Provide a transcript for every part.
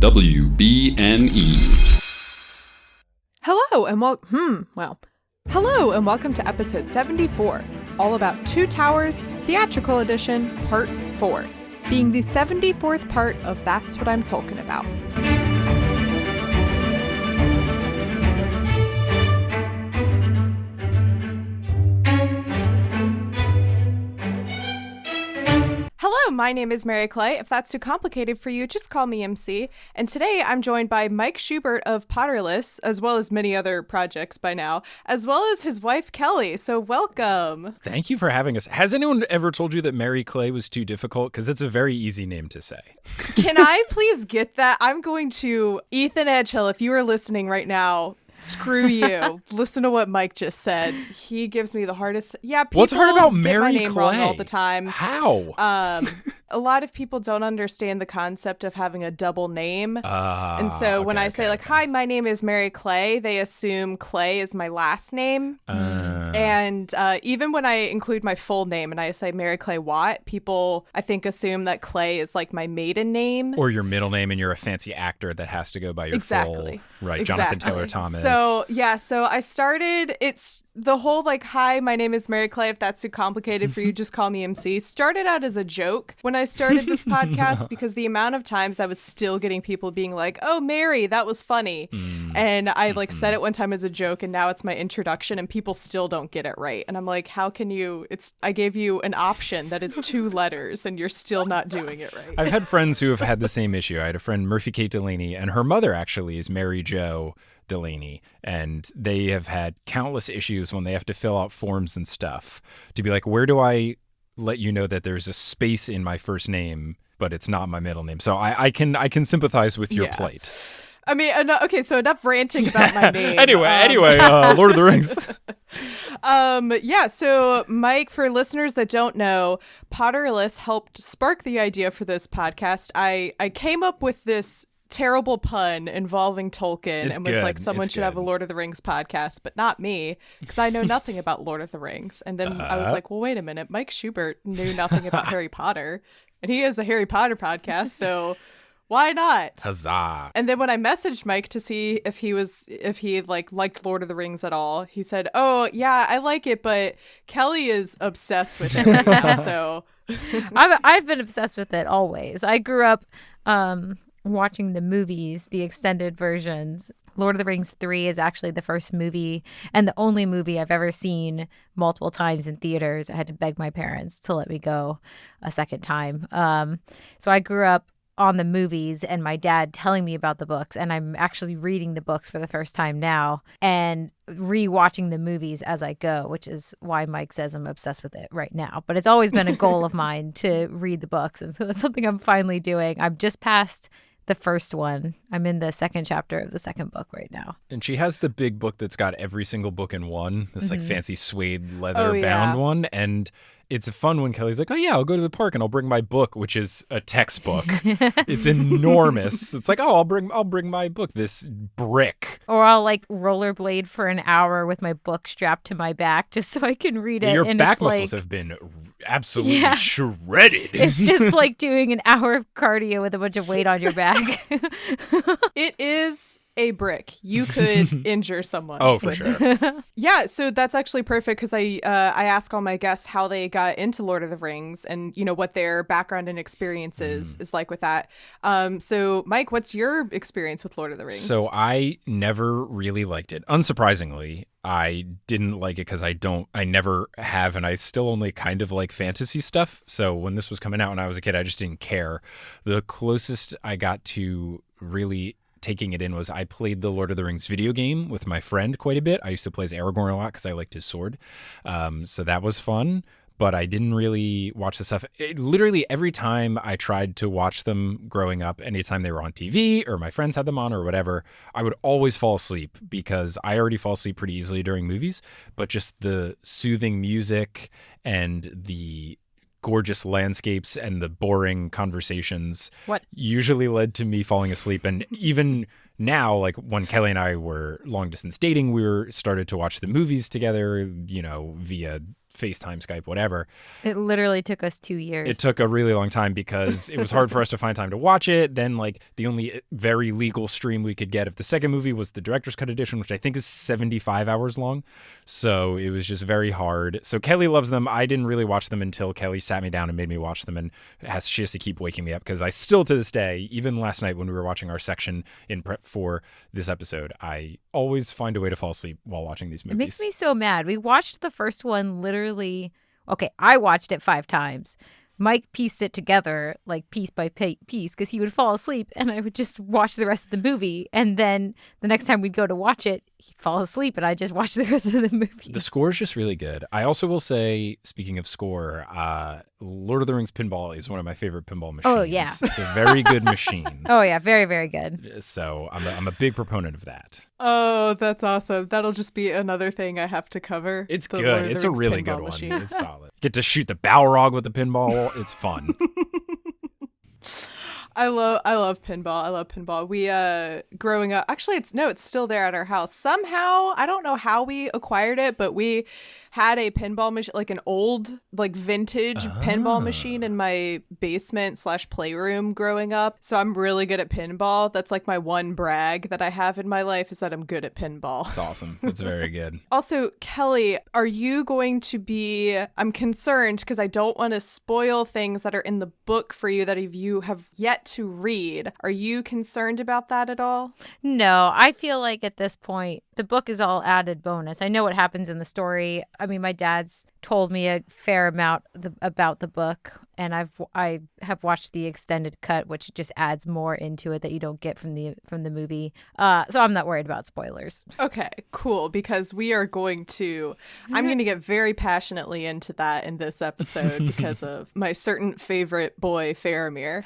WBNE. Hello and Hello and welcome to episode 74, all about Two Towers, Theatrical Edition, Part 4, being the 74th part of That's What I'm Talking About. Hello, my name is Mary Clay. If that's too complicated for you, just call me MC. And today I'm joined by Mike Schubert of Potterless, as well as many other projects by now, as well as his wife Kelly. So welcome. Thank you for having us. Has anyone ever told you that Mary Clay was too difficult? Because it's a very easy name to say. Can I please get that? I'm going to Ethan Edgehill, if you are listening right now. Screw you. Listen to what Mike just said. He gives me the hardest. Yeah, people What's hard about get Mary my name Clay? wrong all the time. How? A lot of people don't understand the concept of having a double name. And so when I say hi, my name is Mary Clay, they assume Clay is my last name. And even when I include my full name and I say Mary Clay Watt, people, I think, assume that Clay is like my maiden name. Or your middle name and you're a fancy actor that has to go by your full. Right, Jonathan Taylor Thomas. So I started, it's the whole hi, my name is Mary Clay, if that's too complicated for you, just call me MC, started out as a joke when I started this podcast because the amount of times I was still getting people being like, oh, Mary, that was funny. And I said it one time as a joke and now it's my introduction and people still don't get it right. And I'm like, how can you, I gave you an option that is 2 letters and you're still not doing it right. I've had friends who have had the same issue. I had a friend, Murphy Kate Delaney, and her mother actually is Mary Jo Delaney, and they have had countless issues when they have to fill out forms and stuff to be like, where do I let you know that there's a space in my first name, but it's not my middle name? So I can sympathize with your plight. I mean, okay, so enough ranting about my name. Anyway, Lord of the Rings. So Mike, for listeners that don't know, Potterless helped spark the idea for this podcast. I came up with this terrible pun involving Tolkien and was like, someone should have a Lord of the Rings podcast, but not me, because I know nothing about Lord of the Rings. And then I was like, well, wait a minute, Mike Schubert knew nothing about Harry Potter, and he has a Harry Potter podcast, so why not? Huzzah. And then when I messaged Mike to see if he liked Lord of the Rings at all, he said, oh yeah, I like it, but Kelly is obsessed with it right now, so I've been obsessed with it always. I grew up watching the movies, the extended versions. Lord of the Rings 3 is actually the first movie and the only movie I've ever seen multiple times in theaters. I had to beg my parents to let me go a second time. So I grew up on the movies and my dad telling me about the books, and I'm actually reading the books for the first time now and rewatching the movies as I go, which is why Mike says I'm obsessed with it right now. But it's always been a goal of mine to read the books, and so that's something I'm finally doing. I'm just past the first one. I'm in the second chapter of the second book right now. And she has the big book that's got every single book in one, this fancy suede leather bound one. And it's fun when Kelly's like, oh yeah, I'll go to the park and I'll bring my book, which is a textbook. It's enormous. It's like, oh, I'll bring my book, this brick. Or I'll rollerblade for an hour with my book strapped to my back just so I can read it. Your and back muscles have been absolutely shredded. It's just like doing an hour of cardio with a bunch of weight on your back. It is a brick. You could injure someone. Oh, for sure. Yeah, so that's actually perfect because I ask all my guests how they got into Lord of the Rings and, what their background and experiences is like with that. So, Mike, what's your experience with Lord of the Rings? So I never really liked it. Unsurprisingly, I didn't like it because I never have, and I still only kind of like fantasy stuff. So when this was coming out when I was a kid, I just didn't care. The closest I got to really taking it in was I played the Lord of the Rings video game with my friend quite a bit. I used to play as Aragorn a lot because I liked his sword. So that was fun, but I didn't really watch the stuff. Literally every time I tried to watch them growing up, anytime they were on TV or my friends had them on or whatever, I would always fall asleep because I already fall asleep pretty easily during movies, but just the soothing music and the gorgeous landscapes and the boring conversations usually led to me falling asleep. And even now, like when Kelly and I were long distance dating, we were started to watch the movies together, via FaceTime, Skype, whatever. It literally took us 2 years. It took a really long time because it was hard for us to find time to watch it. Then, like, the only very legal stream we could get of the second movie was the director's cut edition, which I think is 75 hours long. So it was just very hard. So Kelly loves them. I didn't really watch them until Kelly sat me down and made me watch them, and she has to keep waking me up because I still, to this day, even last night when we were watching our section in prep for this episode, I always find a way to fall asleep while watching these movies. It makes me so mad. We watched the first one literally. Okay, I watched it 5 times. Mike pieced it together, like piece by piece, because he would fall asleep and I would just watch the rest of the movie. And then the next time we'd go to watch it, he'd fall asleep and I just watch the rest of the movie. The score is just really good. I also will say, speaking of score, Lord of the Rings Pinball is one of my favorite pinball machines. Oh, yeah. It's a very good machine. Oh, yeah. Very, very good. So I'm a big proponent of that. Oh, that's awesome. That'll just be another thing I have to cover. It's The good. Lord of the It's a Rings really pinball good machine. one. It's solid. Get to shoot the Balrog with the pinball. It's fun. I love pinball. I love pinball. We growing up, actually it's still there at our house. Somehow, I don't know how we acquired it, but we had a pinball machine, like an old, like vintage pinball machine in my basement / playroom growing up. So I'm really good at pinball. That's like my one brag that I have in my life, is that I'm good at pinball. It's awesome. It's very good. Also, Kelly, are you going to be, I'm concerned because I don't want to spoil things that are in the book for you that you have yet to read. Are you concerned about that at all? No, I feel like at this point, the book is all added bonus. I know what happens in the story. I mean, my dad's told me a fair amount about the book, and I have watched the extended cut, which just adds more into it that you don't get from the movie. So I'm not worried about spoilers. Okay, cool, because I'm going to get very passionately into that in this episode because of my certain favorite boy, Faramir.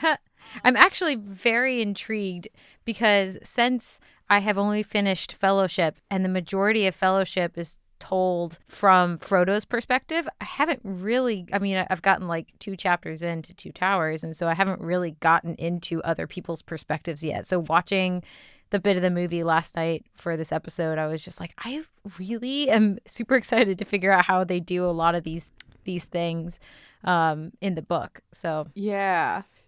I'm actually very intrigued because since I have only finished Fellowship and the majority of Fellowship is told from Frodo's perspective, I've gotten like 2 chapters into Two Towers, and so I haven't really gotten into other people's perspectives yet. So watching the bit of the movie last night for this episode, I was just like, I really am super excited to figure out how they do a lot of these things in the book. So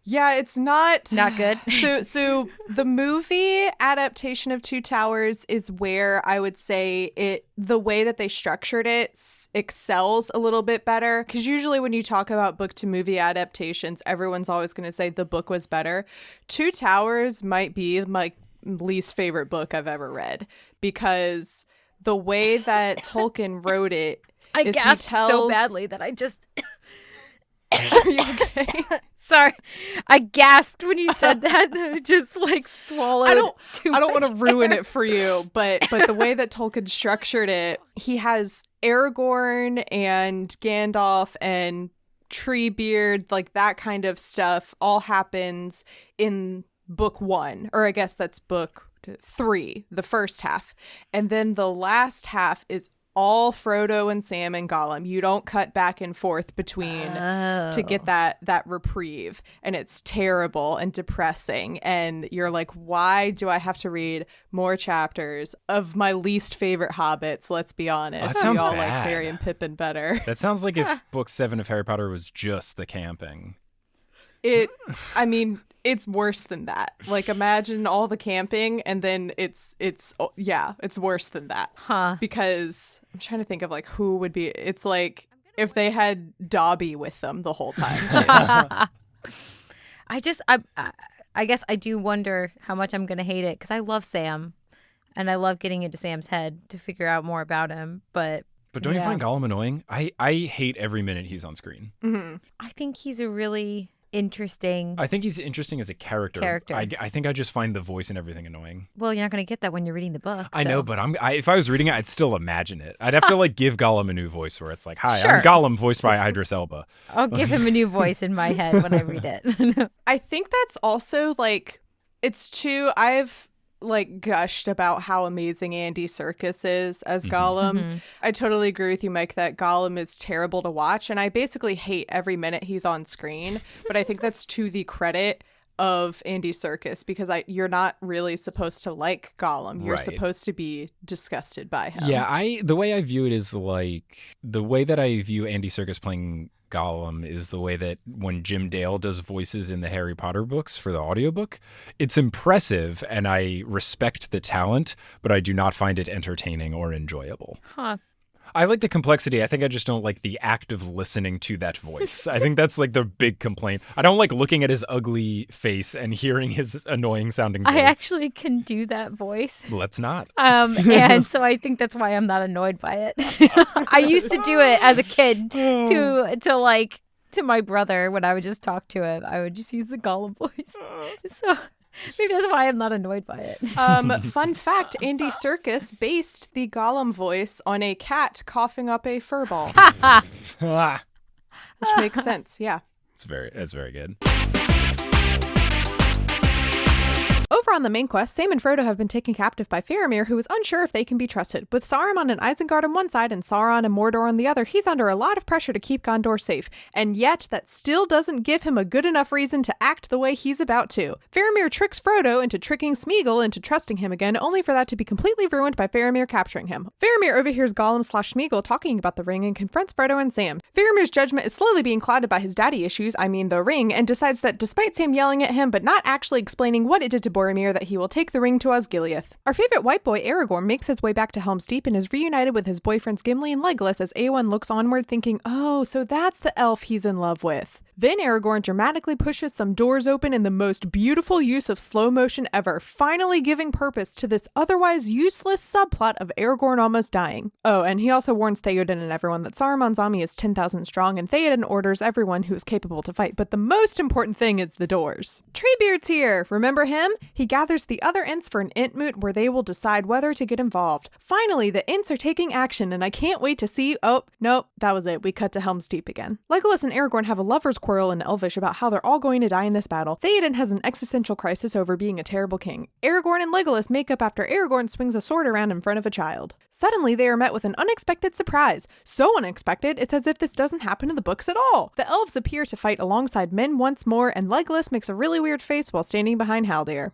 Yeah, it's not good. So the movie adaptation of Two Towers is where I would say the way that they structured it excels a little bit better. Because usually when you talk about book to movie adaptations, everyone's always going to say the book was better. Two Towers might be my least favorite book I've ever read, because the way that Tolkien wrote it, I gasped so badly that I just... Are you okay? Sorry, I gasped when you said that. I just like swallowed. I don't want to ruin it for you, but the way that Tolkien structured it, he has Aragorn and Gandalf and Treebeard, like that kind of stuff, all happens in book 1, or I guess that's book 3, the first half, and then the last half is all Frodo and Sam and Gollum. You don't cut back and forth between to get that reprieve. And it's terrible and depressing. And you're like, why do I have to read more chapters of my least favorite hobbits? Let's be honest. That sounds we all bad. like Merry and Pippin better. That sounds like if book 7 of Harry Potter was just the camping. It's worse than that. Like, imagine all the camping, and then it's worse than that. Huh. Because I'm trying to think of like who would be. It's like if they had Dobby with them the whole time. I guess I do wonder how much I'm gonna hate it, because I love Sam, and I love getting into Sam's head to figure out more about him. But don't you find Gollum annoying? I hate every minute he's on screen. Mm-hmm. I think he's a really interesting. I think he's interesting as a character. I think I just find the voice and everything annoying. Well, you're not going to get that when you're reading the book. I know, but if I was reading it, I'd still imagine it. I'd have to like give Gollum a new voice where it's like, "Hi, Sure. I'm Gollum, voiced by Idris Elba." I'll give him a new voice in my head when I read it. I think that's also like I've like gushed about how amazing Andy Serkis is as Gollum. Mm-hmm. I totally agree with you, Mike, that Gollum is terrible to watch, and I basically hate every minute he's on screen, but I think that's to the credit of Andy Serkis, because you're not really supposed to like Gollum. You're Right. supposed to be disgusted by him. Yeah, the way I view it is like the way that I view Andy Serkis playing Gollum is the way that when Jim Dale does voices in the Harry Potter books for the audiobook, it's impressive and I respect the talent, but I do not find it entertaining or enjoyable. Huh. I like the complexity. I think I just don't like the act of listening to that voice. I think that's like the big complaint. I don't like looking at his ugly face and hearing his annoying sounding voice. I actually can do that voice. Let's not. And so I think that's why I'm not annoyed by it. I used to do it as a kid to my brother when I would just talk to him. I would just use the Gollum voice. So maybe that's why I'm not annoyed by it. Fun fact, Andy Serkis based the Gollum voice on a cat coughing up a fur ball, which makes sense. Yeah. That's very good. Over on the main quest, Sam and Frodo have been taken captive by Faramir, who is unsure if they can be trusted. With Saruman and Isengard on one side and Sauron and Mordor on the other, he's under a lot of pressure to keep Gondor safe. And yet, that still doesn't give him a good enough reason to act the way he's about to. Faramir tricks Frodo into tricking Smeagol into trusting him again, only for that to be completely ruined by Faramir capturing him. Faramir overhears Gollum/Smeagol talking about the ring and confronts Frodo and Sam. Faramir's judgment is slowly being clouded by his daddy issues, the ring, and decides that despite Sam yelling at him but not actually explaining what it did to Boromir, that he will take the ring to Osgiliath. Our favorite white boy Aragorn makes his way back to Helm's Deep and is reunited with his boyfriends Gimli and Legolas as Eowyn looks onward thinking, oh, so that's the elf he's in love with. Then Aragorn dramatically pushes some doors open in the most beautiful use of slow motion ever, finally giving purpose to this otherwise useless subplot of Aragorn almost dying. Oh, and he also warns Theoden and everyone that Saruman's army is 10,000 strong, and Theoden orders everyone who is capable to fight, but the most important thing is the doors. Treebeard's here! Remember him? He gathers the other Ents for an Ent moot where they will decide whether to get involved. Finally, the Ents are taking action, and I can't wait to see— oh, nope, that was it. We cut to Helm's Deep again. Legolas and Aragorn have a lover's quarrel in Elvish about how they're all going to die in this battle. Theoden has an existential crisis over being a terrible king. Aragorn and Legolas make up after Aragorn swings a sword around in front of a child. Suddenly, they are met with an unexpected surprise. So unexpected, it's as if this doesn't happen in the books at all. The elves appear to fight alongside men once more, and Legolas makes a really weird face while standing behind Haldir.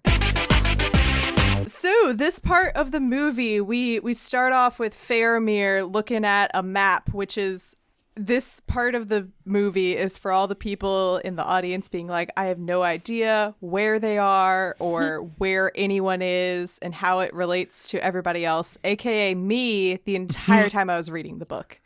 So this part of the movie, we start off with Faramir looking at a map, which is— this part of the movie is for all the people in the audience being like, I have no idea where they are or where anyone is and how it relates to everybody else, aka me, the entire time I was reading the book.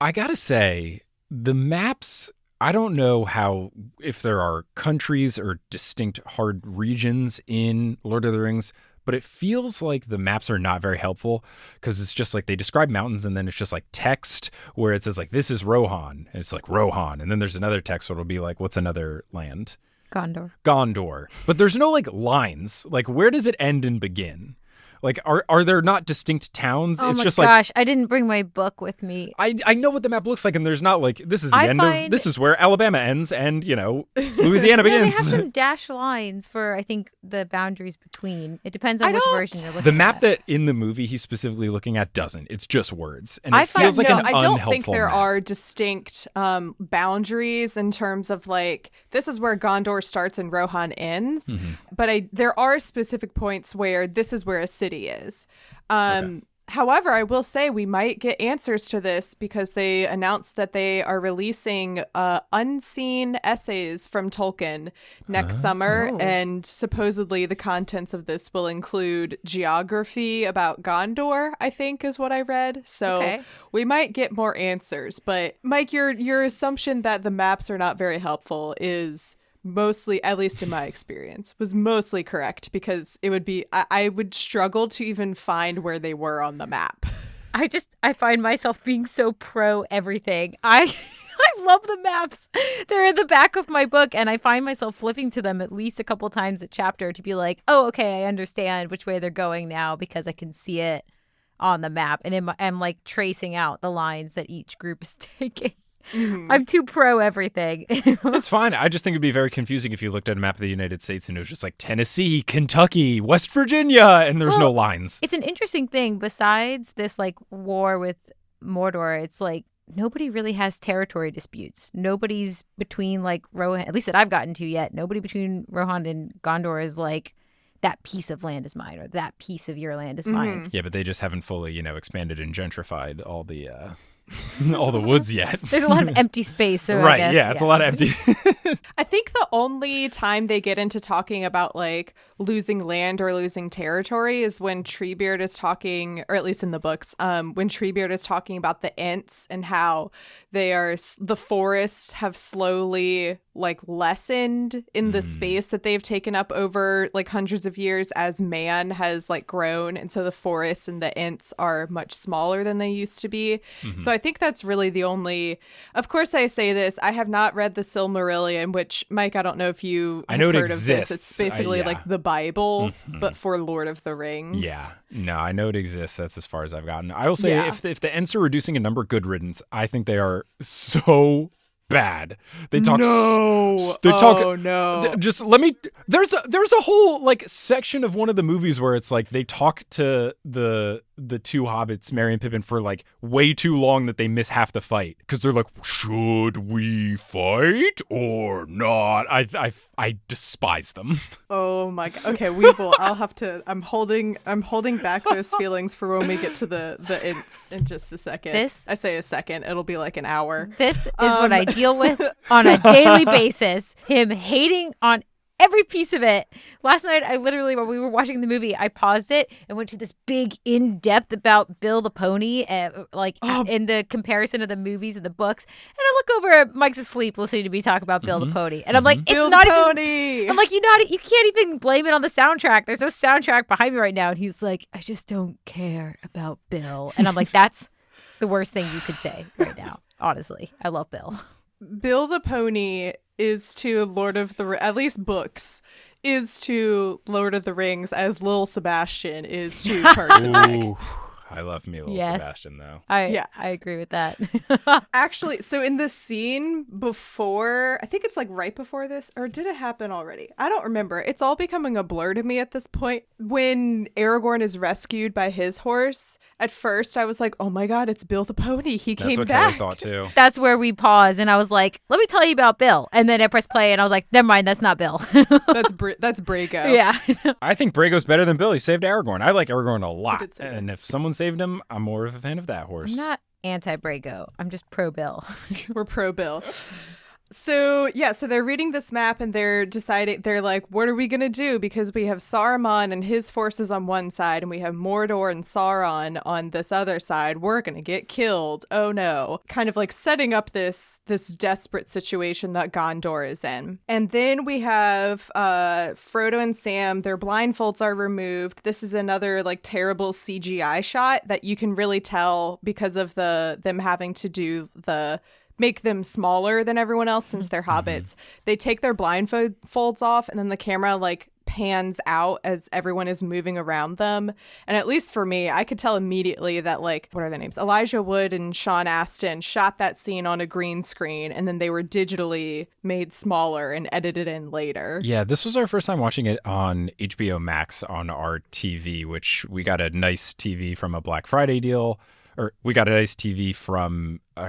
I gotta say, the maps, I don't know if there are countries or distinct hard regions in Lord of the Rings, but it feels like the maps are not very helpful because it's just like they describe mountains and then it's just like text where it says like, this is Rohan. And it's like Rohan. And then there's another text where it'll be like, what's another land? Gondor. But there's no like lines. Like, where does it end and begin? Like, are there not distinct towns? Oh it's my just gosh, I didn't bring my book with me. I know what the map looks like, and there's not like, this is the end of, this is where Alabama ends, and, Louisiana begins. They have some dash lines for, I think, the boundaries between. It depends on which version you're looking at. The map that in the movie he's specifically looking at doesn't. It's just words. And it feels like an unhelpful I don't think there map. are distinct boundaries in terms of like, this is where Gondor starts and Rohan ends. Mm-hmm. But there are specific points where this is where a city is. Okay. However, I will say we might get answers to this because they announced that they are releasing unseen essays from Tolkien next summer. And supposedly the contents of this will include geography about Gondor, I think is what I read. So we might get more answers. But Mike, your assumption that the maps are not very helpful is mostly, at least in my experience, was mostly correct because it would be, I would struggle to even find where they were on the map. I find myself being so pro everything. I love the maps. They're in the back of my book and I find myself flipping to them at least a couple times a chapter to be like, oh, okay, I understand which way they're going now because I can see it on the map. And I'm like tracing out the lines that each group is taking. Mm-hmm. I'm too pro everything. It's fine. I just think it'd be very confusing if you looked at a map of the United States and it was just like Tennessee, Kentucky, West Virginia, and there's no lines. It's an interesting thing. Besides this like war with Mordor, it's like nobody really has territory disputes. Nobody's between like Rohan, at least that I've gotten to yet. Nobody between Rohan and Gondor is like, that piece of land is mine, or that piece of your land is mine. Yeah, but they just haven't fully, expanded and gentrified all the all the woods yet. There's a lot of empty space. So right, I guess, yeah, it's a lot of empty. I think the only time they get into talking about like losing land or losing territory is when Treebeard is talking, or at least in the books, when Treebeard is talking about the Ents and how the forests have slowly like lessened in the space that they've taken up over like hundreds of years as man has like grown, and so the forests and the Ents are much smaller than they used to be. So I think that's really the only. Of course, I say this. I have not read the Silmarillion, which Mike, I don't know if you have heard of this. It's basically like the Bible, but for Lord of the Rings. Yeah, no, I know it exists. That's as far as I've gotten. I will say, if the Ents are reducing in number, good riddance. I think they are so bad. They talk. No. They talk. Oh no. Just let me. There's a whole like section of one of the movies where it's like they talk to the two hobbits, Merry and Pippin, for like way too long that they miss half the fight because they're like, should we fight or not? I despise them. Oh my god. Okay, we will. I'll have to. I'm holding back those feelings for when we get to the Ents in just a second. I say a second. It'll be like an hour. This is what I deal with on a daily basis. Him hating on every piece of it. Last night, I literally, when we were watching the movie, I paused it and went to this big in-depth about Bill the Pony, in the comparison of the movies and the books. And I look over at Mike's asleep listening to me talk about Bill the Pony. And I'm like, it's Bill not the even... Pony! I'm like, you can't even blame it on the soundtrack. There's no soundtrack behind me right now. And he's like, I just don't care about Bill. And I'm like, that's the worst thing you could say right now. Honestly, I love Bill. Bill the Pony is to at least books, is to Lord of the Rings as Lil Sebastian is to Parzival. I love me little Sebastian though. I agree with that. Actually, so in the scene before, I think it's like right before this, or did it happen already? I don't remember. It's all becoming a blur to me at this point. When Aragorn is rescued by his horse, at first I was like, oh my god, it's Bill the Pony. He came back. That's what Kelly thought too. That's where we paused and I was like, let me tell you about Bill. And then I pressed play and I was like, never mind, that's not Bill. That's Brago. Yeah. I think Brago's better than Bill. He saved Aragorn. I like Aragorn a lot. And if someone saved him, I'm more of a fan of that horse. I'm not anti-Brago. I'm just pro-Bill. We're pro-Bill. So they're reading this map and they're like, what are we going to do? Because we have Saruman and his forces on one side and we have Mordor and Sauron on this other side. We're going to get killed. Oh no. Kind of like setting up this desperate situation that Gondor is in. And then we have Frodo and Sam. Their blindfolds are removed. This is another like terrible CGI shot that you can really tell because of them having to do make them smaller than everyone else since they're hobbits. They take their blindfolds off and then the camera like pans out as everyone is moving around them. And at least for me, I could tell immediately that like, what are their names? Elijah Wood and Sean Astin shot that scene on a green screen and then they were digitally made smaller and edited in later. Yeah, this was our first time watching it on HBO Max on our TV, which we got a nice TV from a Black Friday deal. Or we got a nice TV from, we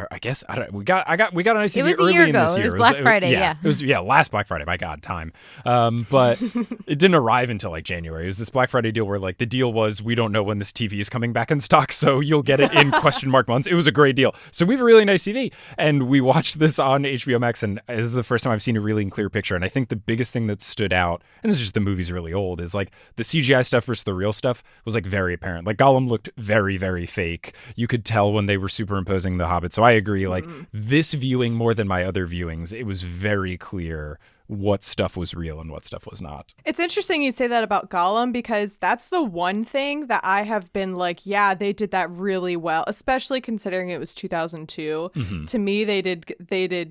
got a nice TV early in this year. It was Black Friday, yeah. It was last Black Friday. My God, time. But it didn't arrive until like January. It was this Black Friday deal where like the deal was we don't know when this TV is coming back in stock, so you'll get it in question mark months. It was a great deal. So we have a really nice TV, and we watched this on HBO Max, and this is the first time I've seen a really clear picture. And I think the biggest thing that stood out, and this is just the movie's really old, is like the CGI stuff versus the real stuff was like very apparent. Like Gollum looked very, very fake. You could tell when they were superimposing the Hobbit. So I agree. Like this viewing more than my other viewings, it was very clear what stuff was real and what stuff was not. It's interesting you say that about Gollum because that's the one thing that I have been like, yeah, they did that really well, especially considering it was 2002. To me, they did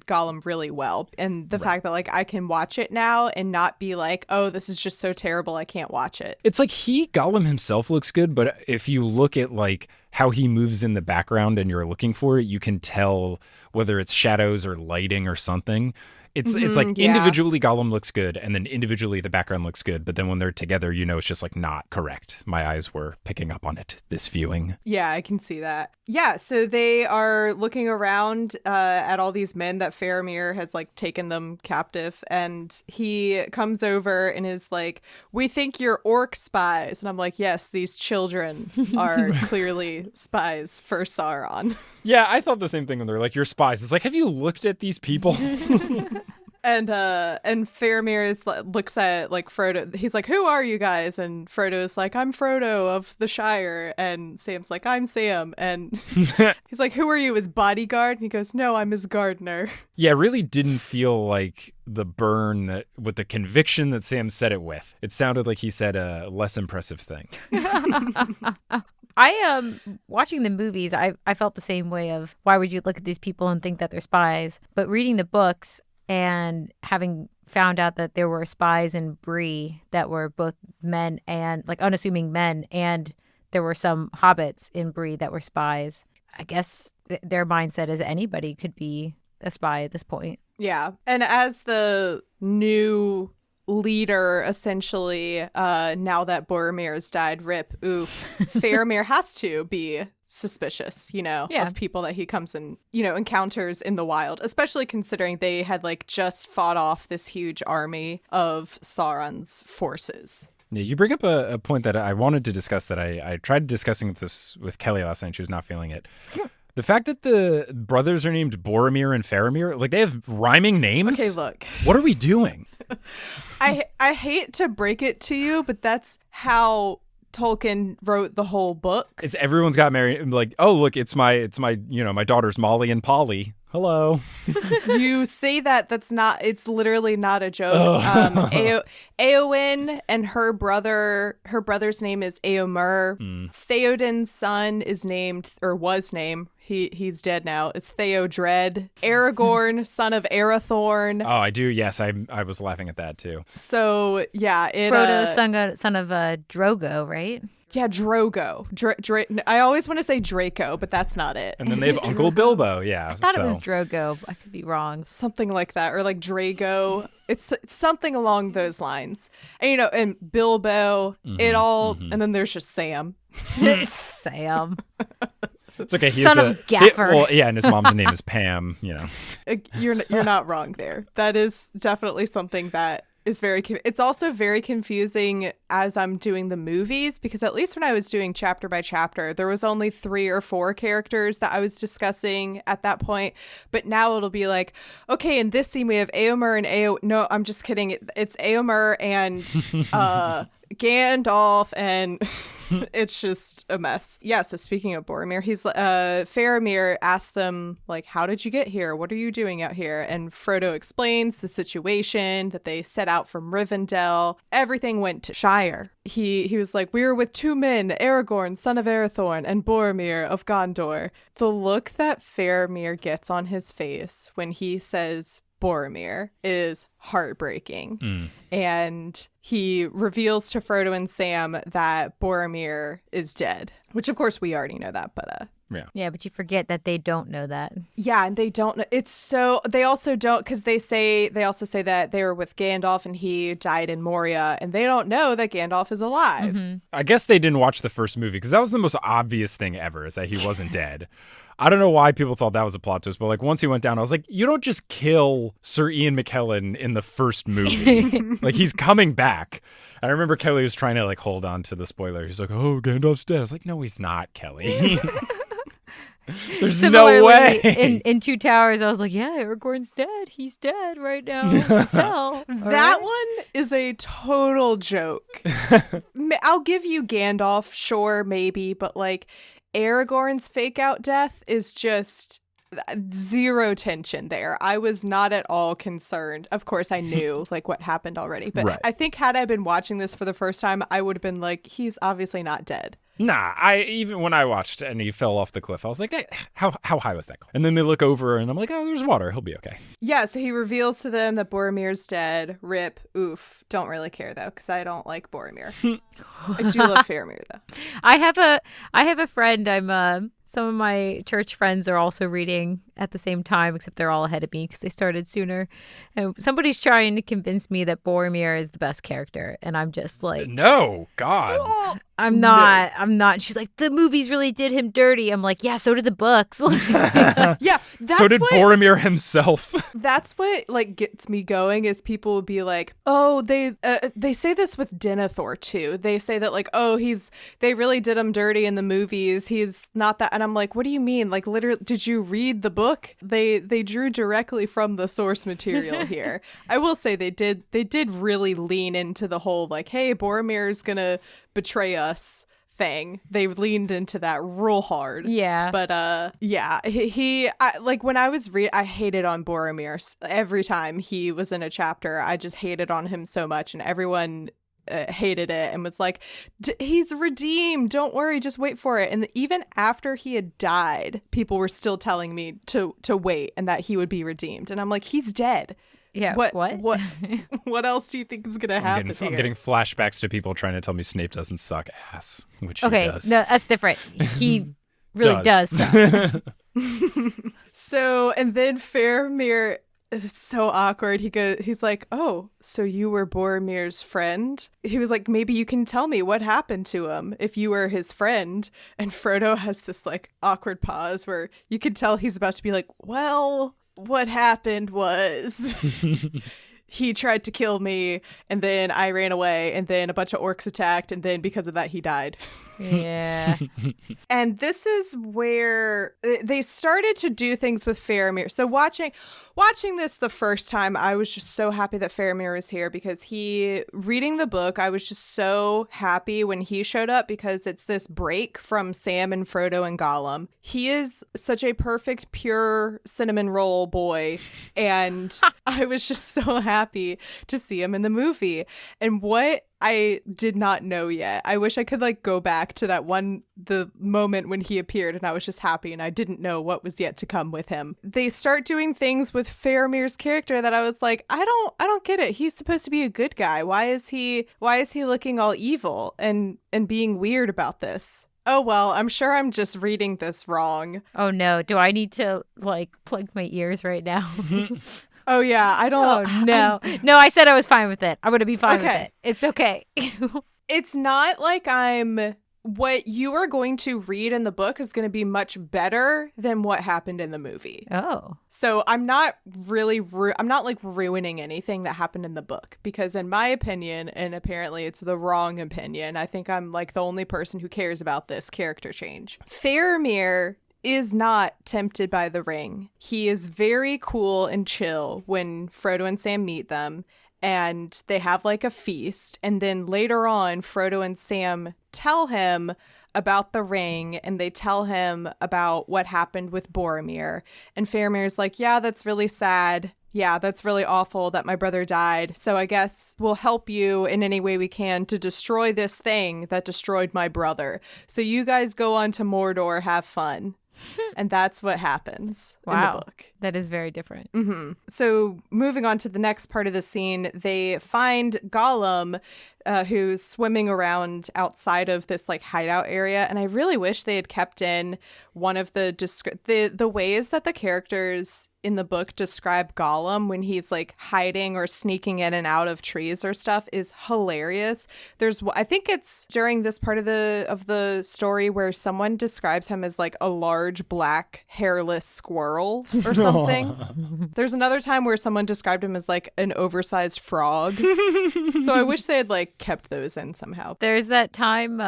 Gollum really well. And the fact that like I can watch it now and not be like, oh, this is just so terrible, I can't watch it. It's like Gollum himself looks good, but if you look at like how he moves in the background and you're looking for it, you can tell whether it's shadows or lighting or something. It's like individually Gollum looks good, and then individually the background looks good, but then when they're together, it's just like not correct. My eyes were picking up on it this viewing. Yeah, I can see that. Yeah, so they are looking around at all these men that Faramir has like taken them captive, and he comes over and is like, "We think you're orc spies," and I'm like, "Yes, these children are clearly spies for Sauron." Yeah, I thought the same thing when they're like, "You're spies." It's like, have you looked at these people? And Faramir looks at like Frodo. He's like, "Who are you guys?" And Frodo is like, "I'm Frodo of the Shire." And Sam's like, "I'm Sam." And he's like, "Who are you, his bodyguard?" And he goes, "No, I'm his gardener." Yeah, it really didn't feel like the burn that with the conviction that Sam said it with. It sounded like he said a less impressive thing. Watching the movies, I felt the same way of why would you look at these people and think that they're spies? But reading the books and having found out that there were spies in Bree that were both men and like unassuming men, and there were some hobbits in Bree that were spies, I guess their mindset is anybody could be a spy at this point. Yeah. And as the new leader, essentially, now that Boromir has died, Faramir has to be suspicious, of people that he comes and, encounters in the wild, especially considering they had like just fought off this huge army of Sauron's forces. Yeah, you bring up a point that I wanted to discuss that I tried discussing this with Kelly last night. She was not feeling it. The fact that the brothers are named Boromir and Faramir, like they have rhyming names. Okay, look. What are we doing? I hate to break it to you, but that's how Tolkien wrote the whole book. It's everyone's got married. Like, oh look, it's my my daughters Molly and Polly. Hello. You say that's not, it's literally not a joke. Éowyn and her brother's name is Éomer. Theoden's son is named, or was named, he's dead now, is Theodred. Aragorn, son of Arathorn. Oh, I do. Yes, I was laughing at that too. So yeah, Frodo's son of Drogo, right? Yeah, Drogo. I always want to say Draco, but that's not it. And then they have Uncle Bilbo. Yeah, I thought it was Drogo. I could be wrong. Something like that, or like Drago. It's something along those lines. And and Bilbo. And then there's just Sam. Sam. It's okay. Son of Gaffer. And his mom's name is Pam. You're not wrong there. That is definitely something that is it's also very confusing as I'm doing the movies, because at least when I was doing chapter by chapter, there was only 3 or 4 characters that I was discussing at that point. But now it'll be like, okay, in this scene we have Éomer and no, I'm just kidding. It's Éomer and Gandalf, and it's just a mess. Yeah, so speaking of Boromir, Faramir asks them, like, how did you get here? What are you doing out here? And Frodo explains the situation, that they set out from Rivendell. Everything went to Shire. He was like, we were with 2 men, Aragorn, son of Arathorn, and Boromir of Gondor. The look that Faramir gets on his face when he says Boromir is heartbreaking. And he reveals to Frodo and Sam that Boromir is dead, which of course we already know that, but yeah, but you forget that they don't know that. Yeah, and they don't know. They also don't, because they also say that they were with Gandalf and he died in Moria, and they don't know that Gandalf is alive. I guess they didn't watch the first movie, because that was the most obvious thing ever, is that he wasn't dead. I don't know why people thought that was a plot twist, but like once he went down, I was like, you don't just kill Sir Ian McKellen in the first movie. Like, he's coming back. I remember Kelly was trying to like hold on to the spoiler. He's like, oh, Gandalf's dead. I was like, no, he's not, Kelly. There's Similarly, no way. In Two Towers, I was like, yeah, Aragorn's dead. He's dead right now. He fell. That one is a total joke. I'll give you Gandalf, sure, maybe, but like Aragorn's fake out death is just zero tension there. I was not at all concerned. Of course, I knew like what happened already, but right. I think had I been watching this for the first time, I would have been like, he's obviously not dead. Nah, even when I watched and he fell off the cliff, I was like, hey, how high was that cliff? And then they look over and I'm like, oh, there's water. He'll be okay. Yeah, so he reveals to them that Boromir's dead. Rip. Oof. Don't really care, though, because I don't like Boromir. I do love Faramir, though. I have a friend I'm Some of my church friends are also reading at the same time, except they're all ahead of me because they started sooner. And somebody's trying to convince me that Boromir is the best character. And I'm just like, No, God. I'm not. She's like, the movies really did him dirty. I'm like, yeah, so did the books. Yeah, that's So did what, Boromir himself. That's what like gets me going is people will be like, oh, they say this with Denethor too. They say that like, oh, they really did him dirty in the movies. He's not that. And I'm like, what do you mean? Like, literally, did you read the book? They drew directly from the source material here. I will say they did really lean into the whole like, hey, Boromir's gonna betray us thing. They leaned into that real hard. Yeah. But yeah, like when I was I hated on Boromir every time he was in a chapter. I just hated on him so much, and everyone hated it and was like, he's redeemed, don't worry, just wait for it. And even after he had died, people were still telling me to wait and that he would be redeemed. And I'm like, he's dead. Yeah. What? What? What else do you think is gonna happen? I'm getting flashbacks to people trying to tell me Snape doesn't suck ass, which Okay, he does. no, that's different. He really does suck. So, and then Faramir, it's so awkward. He's like, oh, so you were Boromir's friend? He was like, maybe you can tell me what happened to him if you were his friend. And Frodo has this like awkward pause where you can tell he's about to be like, well, what happened was he tried to kill me, and then I ran away, and then a bunch of orcs attacked, and then because of that, he died. Yeah. And this is where they started to do things with Faramir. So watching this the first time, I was just so happy that Faramir was here because reading the book, I was just so happy when he showed up because it's this break from Sam and Frodo and Gollum. He is such a perfect, pure cinnamon roll boy. And I was just so happy to see him in the movie. And what I did not know yet. I wish I could like go back to the moment when he appeared and I was just happy and I didn't know what was yet to come with him. They start doing things with Faramir's character that I was like, I don't get it. He's supposed to be a good guy. Why is he looking all evil and being weird about this? Oh, well, I'm sure I'm just reading this wrong. Oh no, do I need to like plug my ears right now? Oh yeah, I don't. Oh no. No, I said I was fine with it. I'm going to be fine with Okay. it. It's okay. It's not like what you are going to read in the book is going to be much better than what happened in the movie. Oh. So I'm not really, I'm not like ruining anything that happened in the book because in my opinion, and apparently it's the wrong opinion, I think I'm like the only person who cares about this character change. Faramir is not tempted by the ring. He is very cool and chill when Frodo and Sam meet them and they have like a feast. And then later on, Frodo and Sam tell him about the ring and they tell him about what happened with Boromir. And Faramir's like, yeah, that's really sad. Yeah, that's really awful that my brother died. So I guess we'll help you in any way we can to destroy this thing that destroyed my brother. So you guys go on to Mordor, have fun. And that's what happens in the book. That is very different. Mm-hmm. So moving on to the next part of the scene, they find Gollum, who's swimming around outside of this like hideout area. And I really wish they had kept in one of the ways that the characters in the book describe Gollum when he's like hiding or sneaking in and out of trees or stuff is hilarious. I think it's during this part of the story where someone describes him as like a large black hairless squirrel or something. There's another time where someone described him as like an oversized frog. So I wish they had like kept those in somehow. There's that time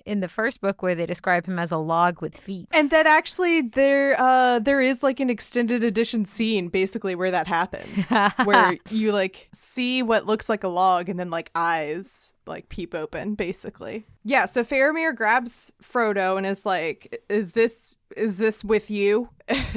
in the first book where they describe him as a log with feet. And that actually there is like an extended edition scene basically where that happens. Where you like see what looks like a log and then like eyes like peep open basically. Yeah, so Faramir grabs Frodo and is like, is this with you?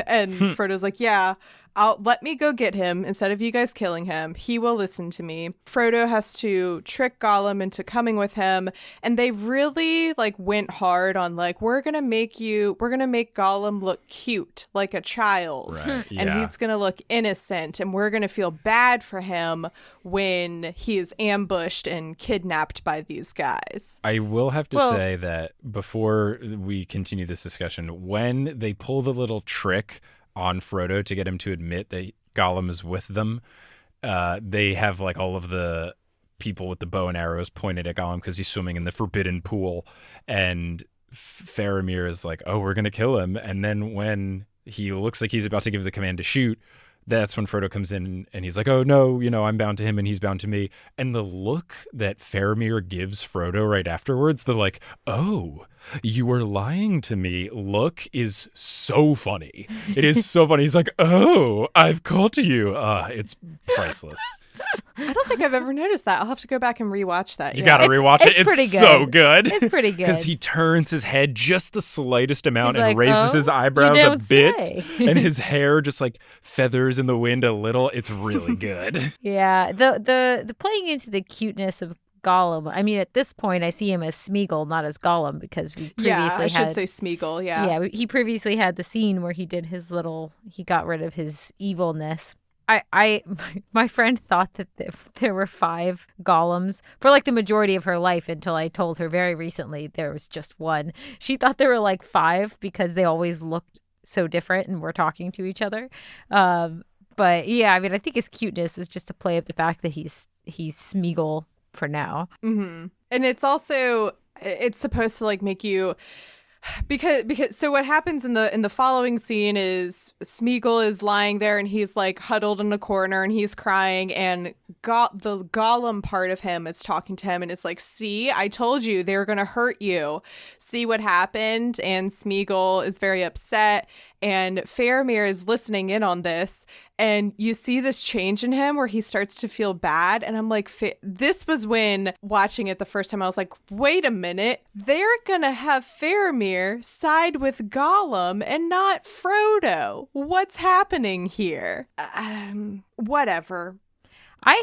And Frodo's like, yeah, let me go get him instead of you guys killing him. He will listen to me. Frodo has to trick Gollum into coming with him, and they really like went hard on like, we're gonna make Gollum look cute like a child, Right, and yeah. he's gonna look innocent, and we're gonna feel bad for him when he is ambushed and kidnapped by these guys. I will have to say that before we continue this discussion, when they pull the little trick on Frodo to get him to admit that Gollum is with them, they have like all of the people with the bow and arrows pointed at Gollum because he's swimming in the forbidden pool, and Faramir is like, oh, we're gonna kill him. And then when he looks like he's about to give the command to shoot, that's when Frodo comes in and he's like, oh no, I'm bound to him and he's bound to me. And the look that Faramir gives Frodo right afterwards, the like, oh, you were lying to me look, is so funny. It is so funny. He's like, oh, I've caught you. It's priceless. I don't think I've ever noticed that. I'll have to go back and rewatch that. You gotta rewatch it. It's pretty good. So good. It's pretty good. Because he turns his head just the slightest amount He's and like, raises his eyebrows you a don't bit. say. And his hair just like feathers in the wind a little. It's really good. Yeah, the playing into the cuteness of Gollum. I mean, at this point, I see him as Smeagol, not as Gollum, because we previously I should say Smeagol. Yeah, he previously had the scene where he did he got rid of his evilness. My friend thought that there were 5 Gollums for like the majority of her life until I told her very recently there was just one. She thought there were like 5 because they always looked so different and were talking to each other. But yeah, I mean, I think his cuteness is just to play up the fact that he's Smeagol for now. Mm-hmm. And it's supposed to like make you. Because so what happens in the following scene is Smeagol is lying there and he's like huddled in a corner and he's crying, and the Gollum part of him is talking to him and is like, see, I told you they were going to hurt you. See what happened? And Smeagol is very upset, and Faramir is listening in on this, and you see this change in him where he starts to feel bad. And I'm like, this was when watching it the first time, I was like, wait a minute, they're gonna have Faramir side with Gollum and not Frodo. What's happening here? Whatever. I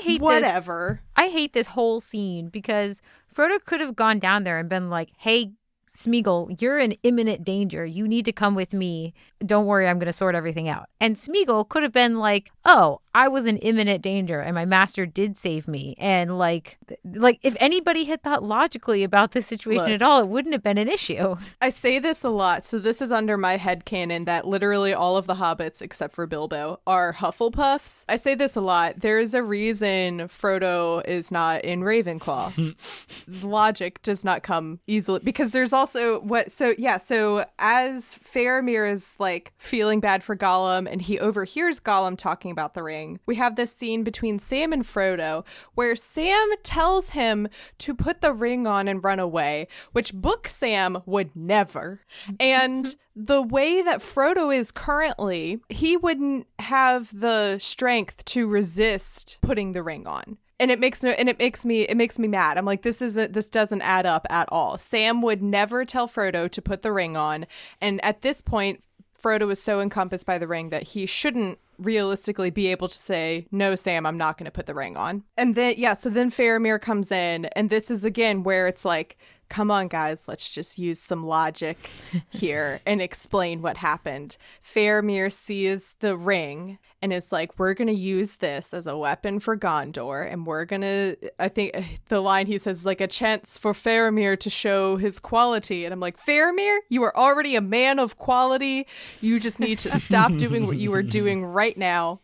hate this whole scene because Frodo could have gone down there and been like, hey, Smeagol, you're in imminent danger. You need to come with me. Don't worry, I'm going to sort everything out. And Smeagol could have been like, oh, I was in imminent danger and my master did save me. And like if anybody had thought logically about this situation at all, it wouldn't have been an issue. I say this a lot, so this is under my headcanon that literally all of the hobbits except for Bilbo are Hufflepuffs. I say this a lot. There's a reason Frodo is not in Ravenclaw. Logic does not come easily because there's also so as Faramir is like feeling bad for Gollum and he overhears Gollum talking about the ring, we have this scene between Sam and Frodo where Sam tells him to put the ring on and run away, which Book Sam would never. And the way that Frodo is currently, he wouldn't have the strength to resist putting the ring on. And it makes me mad. I'm like, this doesn't add up at all. Sam would never tell Frodo to put the ring on. And at this point, Frodo is so encompassed by the ring that he shouldn't realistically be able to say, no, Sam, I'm not going to put the ring on. And then, so then Faramir comes in, and this is again where it's like, come on, guys, let's just use some logic here and explain what happened. Faramir sees the ring and is like, we're going to use this as a weapon for Gondor. And we're going to, I think the line he says is like a chance for Faramir to show his quality. And I'm like, Faramir, you are already a man of quality. You just need to stop doing what you are doing right now.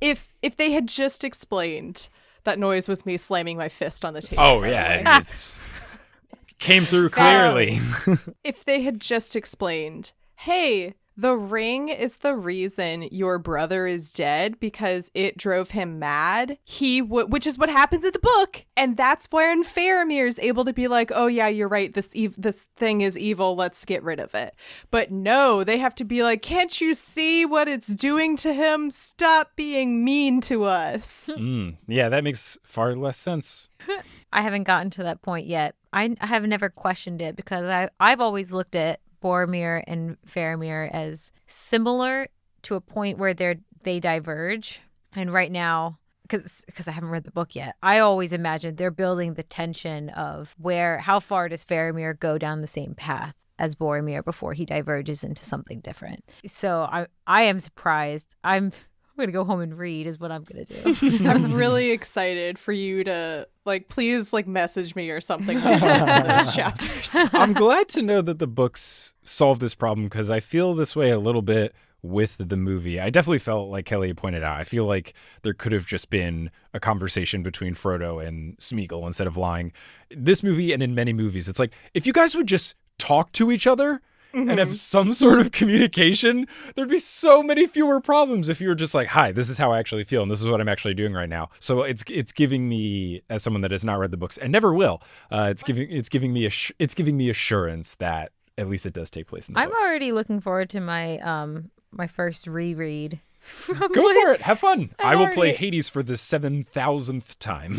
If they had just explained, that noise was me slamming my fist on the table. Oh, yeah. It's came through clearly. If they had just explained, hey, the ring is the reason your brother is dead because it drove him mad, which is what happens in the book. And that's when Faramir is able to be like, oh yeah, you're right, this thing is evil, let's get rid of it. But no, they have to be like, can't you see what it's doing to him? Stop being mean to us. Yeah, that makes far less sense. I haven't gotten to that point yet. I have never questioned it because I've always looked at Boromir and Faramir as similar to a point where they're they diverge. And right now, because I haven't read the book yet, I always imagined they're building the tension of how far does Faramir go down the same path as Boromir before he diverges into something different. So I am surprised. I'm going to go home and read is what I'm going to do. I'm really excited for you to please message me or something when you get to those chapters. I'm glad to know that the books solve this problem because I feel this way a little bit with the movie. I definitely felt, like Kelly pointed out, I feel like there could have just been a conversation between Frodo and Smeagol instead of lying. This movie and in many movies, it's like, if you guys would just talk to each other and have some sort of communication, there'd be so many fewer problems if you were just like, hi, this is how I actually feel and this is what I'm actually doing right now. So it's giving me, as someone that has not read the books and never will, it's giving me assurance that at least it does take place in the books. I'm already looking forward to my my first reread. Go for it. Have fun. I will play Hades for the 7,000th time.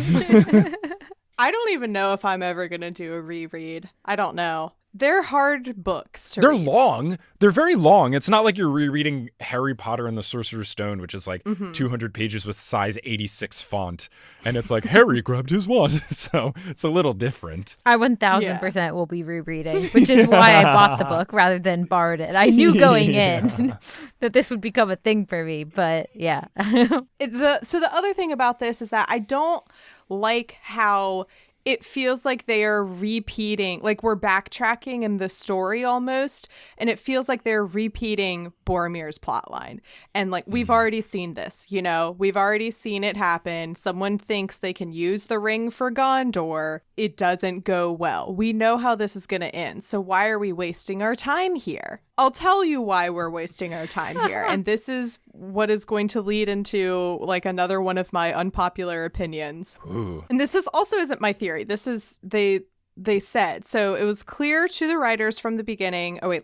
I don't even know if I'm ever going to do a reread. I don't know. They're hard books to They're read. long. They're very long. It's not like you're rereading Harry Potter and the Sorcerer's Stone, which is 200 pages with size 86 font. And it's like, Harry grabbed his wand. So it's a little different. I 1,000% will be rereading, which is why I bought the book rather than borrowed it. I knew going in that this would become a thing for me, but yeah. So the other thing about this is that I don't like how it feels like they are repeating, like we're backtracking in the story almost, and it feels like they're repeating Boromir's plotline. And we've already seen this, we've already seen it happen. Someone thinks they can use the ring for Gondor. It doesn't go well. We know how this is going to end. So why are we wasting our time here? I'll tell you why we're wasting our time here. And this is what is going to lead into another one of my unpopular opinions. Ooh. And this isn't my theory. This is they said. So it was clear to the writers from the beginning. Oh wait,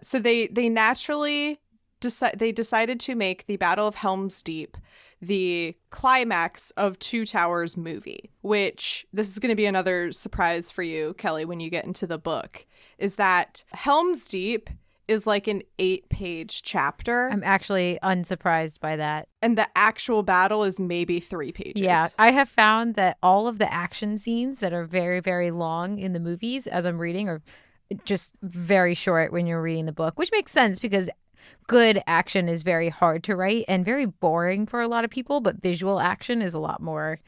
So they naturally decided to make the Battle of Helm's Deep the climax of Two Towers movie, which this is going to be another surprise for you, Kelly, when you get into the book, is that Helm's Deep is an 8-page chapter. I'm actually unsurprised by that. And the actual battle is maybe 3 pages. Yeah, I have found that all of the action scenes that are very, very long in the movies as I'm reading are just very short when you're reading the book, which makes sense because good action is very hard to write and very boring for a lot of people, but visual action is a lot more,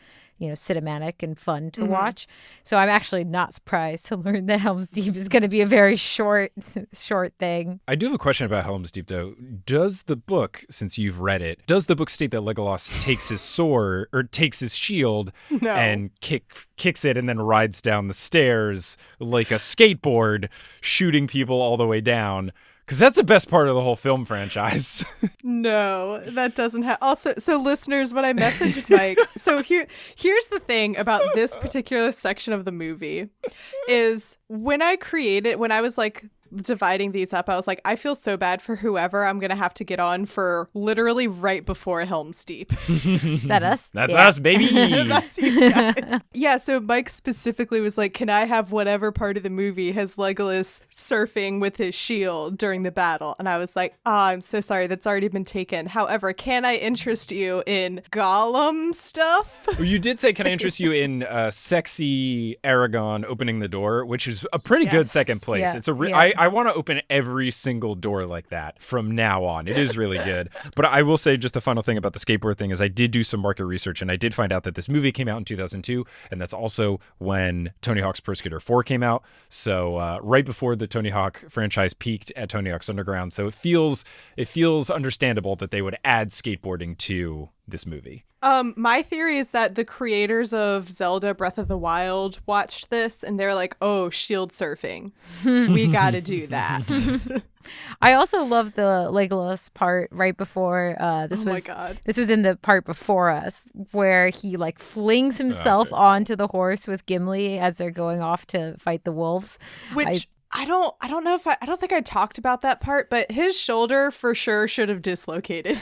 cinematic and fun to watch. So I'm actually not surprised to learn that Helm's Deep is going to be a very short thing. I do have a question about Helm's Deep, though. Does the book, since you've read it, does the book state that Legolas takes his sword or takes his shield and kicks it and then rides down the stairs like a skateboard, shooting people all the way down? Because that's the best part of the whole film franchise. No, that doesn't have. Also, so listeners, when I messaged Mike, so here's the thing about this particular section of the movie is when I was dividing these up, I was like, I feel so bad for whoever I'm going to have to get on for literally right before Helm's Deep. Is that us? That's us, baby. That's you guys. Yeah, so Mike specifically was like, can I have whatever part of the movie has Legolas surfing with his shield during the battle? And I was like, I'm so sorry, that's already been taken. However, can I interest you in Gollum stuff? Well, you did say, can I interest you in sexy Aragorn opening the door, which is a pretty good second place. Yeah. It's a I want to open every single door like that from now on. It is really good. But I will say just the final thing about the skateboard thing is I did do some market research and I did find out that this movie came out in 2002, and that's also when Tony Hawk's Pro Skater 4 came out. So right before the Tony Hawk franchise peaked at Tony Hawk's Underground. So it feels understandable that they would add skateboarding to this movie. My theory is that the creators of Zelda Breath of the Wild watched this and they're like, oh, shield surfing. We got to do that. I also love the Legolas part right before this was in the part before us where he flings himself onto the horse with Gimli as they're going off to fight the wolves. Which I don't know if I don't think I talked about that part, but his shoulder for sure should have dislocated.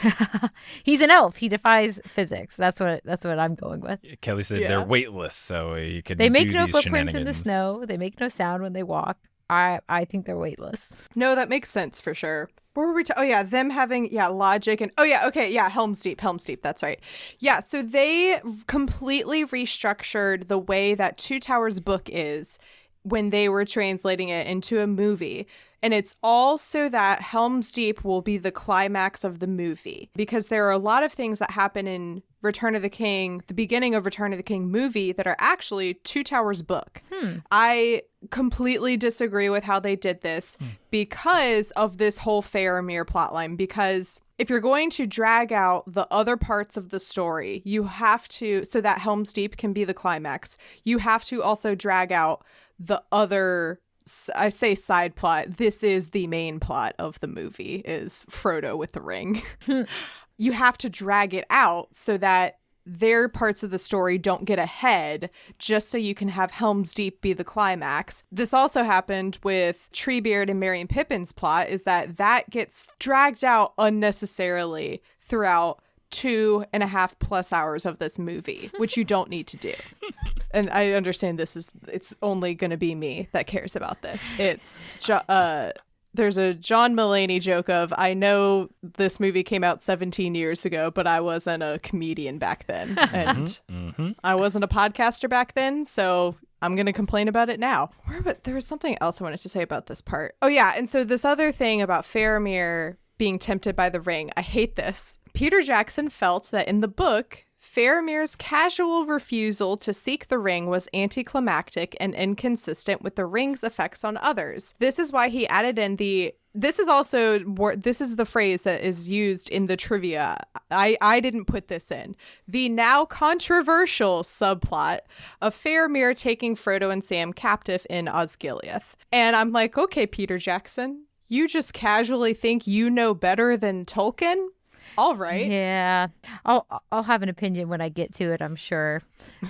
He's an elf. He defies physics. That's what I'm going with. Kelly said they're weightless, so you could. They make no footprints in the snow. They make no sound when they walk. I think they're weightless. No, that makes sense for sure. What were we oh yeah, them having logic and Helm's Deep, that's right. Yeah, so they completely restructured the way that Two Towers book is when they were translating it into a movie. And it's all so that Helm's Deep will be the climax of the movie, because there are a lot of things that happen in Return of the King, the beginning of Return of the King movie, that are actually Two Towers book. I completely disagree with how they did this because of this whole Faramir plotline. Because if you're going to drag out the other parts of the story, you have to, so that Helm's Deep can be the climax, you have to also drag out the other, I say side plot, this is the main plot of the movie, is Frodo with the ring. You have to drag it out so that their parts of the story don't get ahead, just so you can have Helm's Deep be the climax. This also happened with Treebeard and Merry and Pippin's plot, is that gets dragged out unnecessarily throughout 2.5+ hours of this movie, which you don't need to do. And I understand it's only going to be me that cares about this. There's a John Mulaney joke of, I know this movie came out 17 years ago, but I wasn't a comedian back then. And I wasn't a podcaster back then, so I'm going to complain about it now. But there was something else I wanted to say about this part. Oh yeah, and so this other thing about Faramir being tempted by the ring, I hate this. Peter Jackson felt that in the book, Faramir's casual refusal to seek the ring was anticlimactic and inconsistent with the ring's effects on others. This is why he added in this is the phrase that is used in the trivia. I didn't put this in. The now controversial subplot of Faramir taking Frodo and Sam captive in Osgiliath. And I'm like, okay, Peter Jackson, you just casually think you know better than Tolkien? All right. Yeah. I'll have an opinion when I get to it, I'm sure.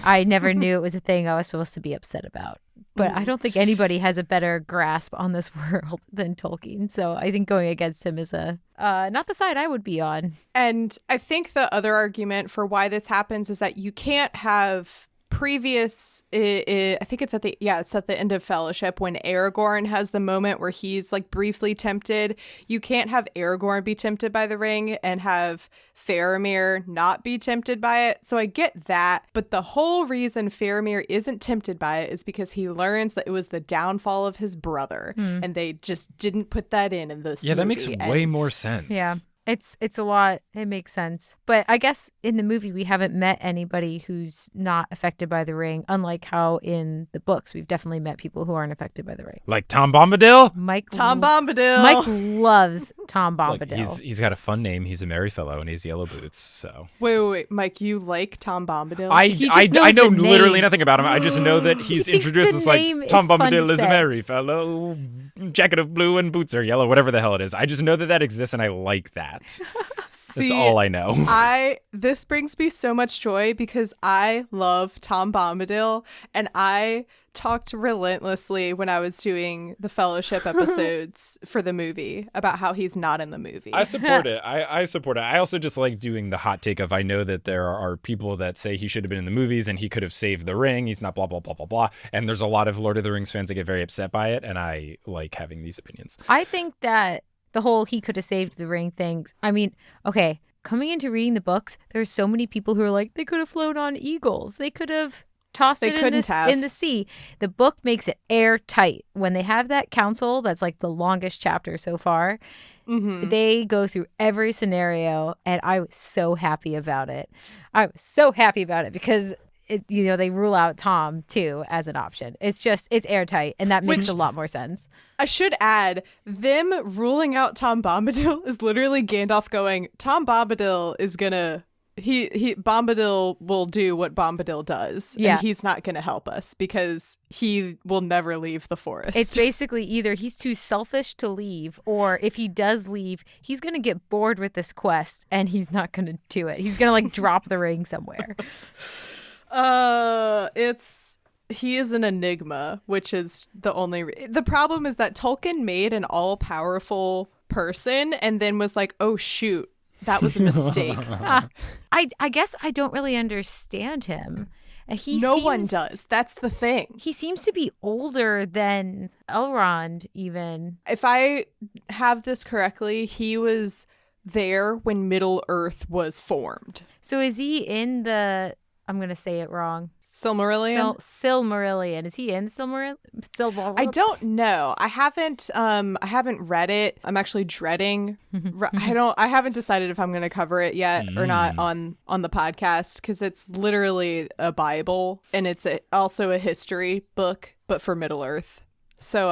I never knew it was a thing I was supposed to be upset about. But I don't think anybody has a better grasp on this world than Tolkien. So I think going against him is not the side I would be on. And I think the other argument for why this happens is that you can't have previous, I think it's at the end of Fellowship when Aragorn has the moment where he's like briefly tempted. You can't have Aragorn be tempted by the ring and have Faramir not be tempted by it. So I get that, but the whole reason Faramir isn't tempted by it is because he learns that it was the downfall of his brother, and they just didn't put that in this movie. Yeah, that makes way more sense. Yeah. It's a lot. It makes sense. But I guess in the movie, we haven't met anybody who's not affected by the ring, unlike how in the books, we've definitely met people who aren't affected by the ring. Like Tom Bombadil? Tom Bombadil. Mike loves Tom Bombadil. Look, he's got a fun name. He's a merry fellow, and he's yellow boots, so. Wait. Mike, you like Tom Bombadil? I know literally nothing about him. I just know that he's introduced as like, Tom Bombadil is a merry fellow, jacket of blue and boots are yellow, whatever the hell it is. I just know that exists, and I like that. That's all I know. This brings me so much joy because I love Tom Bombadil, and I talked relentlessly when I was doing the Fellowship episodes for the movie about how he's not in the movie. I support it. I support it. I also just like doing the hot take of, I know that there are people that say he should have been in the movies and he could have saved the ring. He's not blah, blah, blah, blah, blah. And there's a lot of Lord of the Rings fans that get very upset by it, and I like having these opinions. I think that the whole he could have saved the ring thing. I mean, okay, coming into reading the books, there's so many people who are like, they could have flown on eagles. They could have tossed it in the sea. The book makes it airtight. When they have that council, that's like the longest chapter so far, they go through every scenario, and I was so happy about it. Because they rule out Tom too as an option. It's airtight, and that makes a lot more sense. I should add, them ruling out Tom Bombadil is literally Gandalf going, Tom Bombadil is gonna Bombadil will do what Bombadil does. Yeah. And he's not gonna help us because he will never leave the forest. It's basically either he's too selfish to leave, or if he does leave, he's gonna get bored with this quest and he's not gonna do it. He's gonna like drop the ring somewhere. He is an enigma, which is the problem is that Tolkien made an all-powerful person and then was like, oh shoot, that was a mistake. I guess I don't really understand him. No one does. That's the thing. He seems to be older than Elrond, even. If I have this correctly, he was there when Middle Earth was formed. So is he in the, I'm going to say it wrong, Silmarillion? Silmarillion. Is he in Silmarillion? I don't know. I haven't read it. I'm actually dreading. I haven't decided if I'm going to cover it yet or not on the podcast, because it's literally a Bible, and it's also a history book, but for Middle Earth. So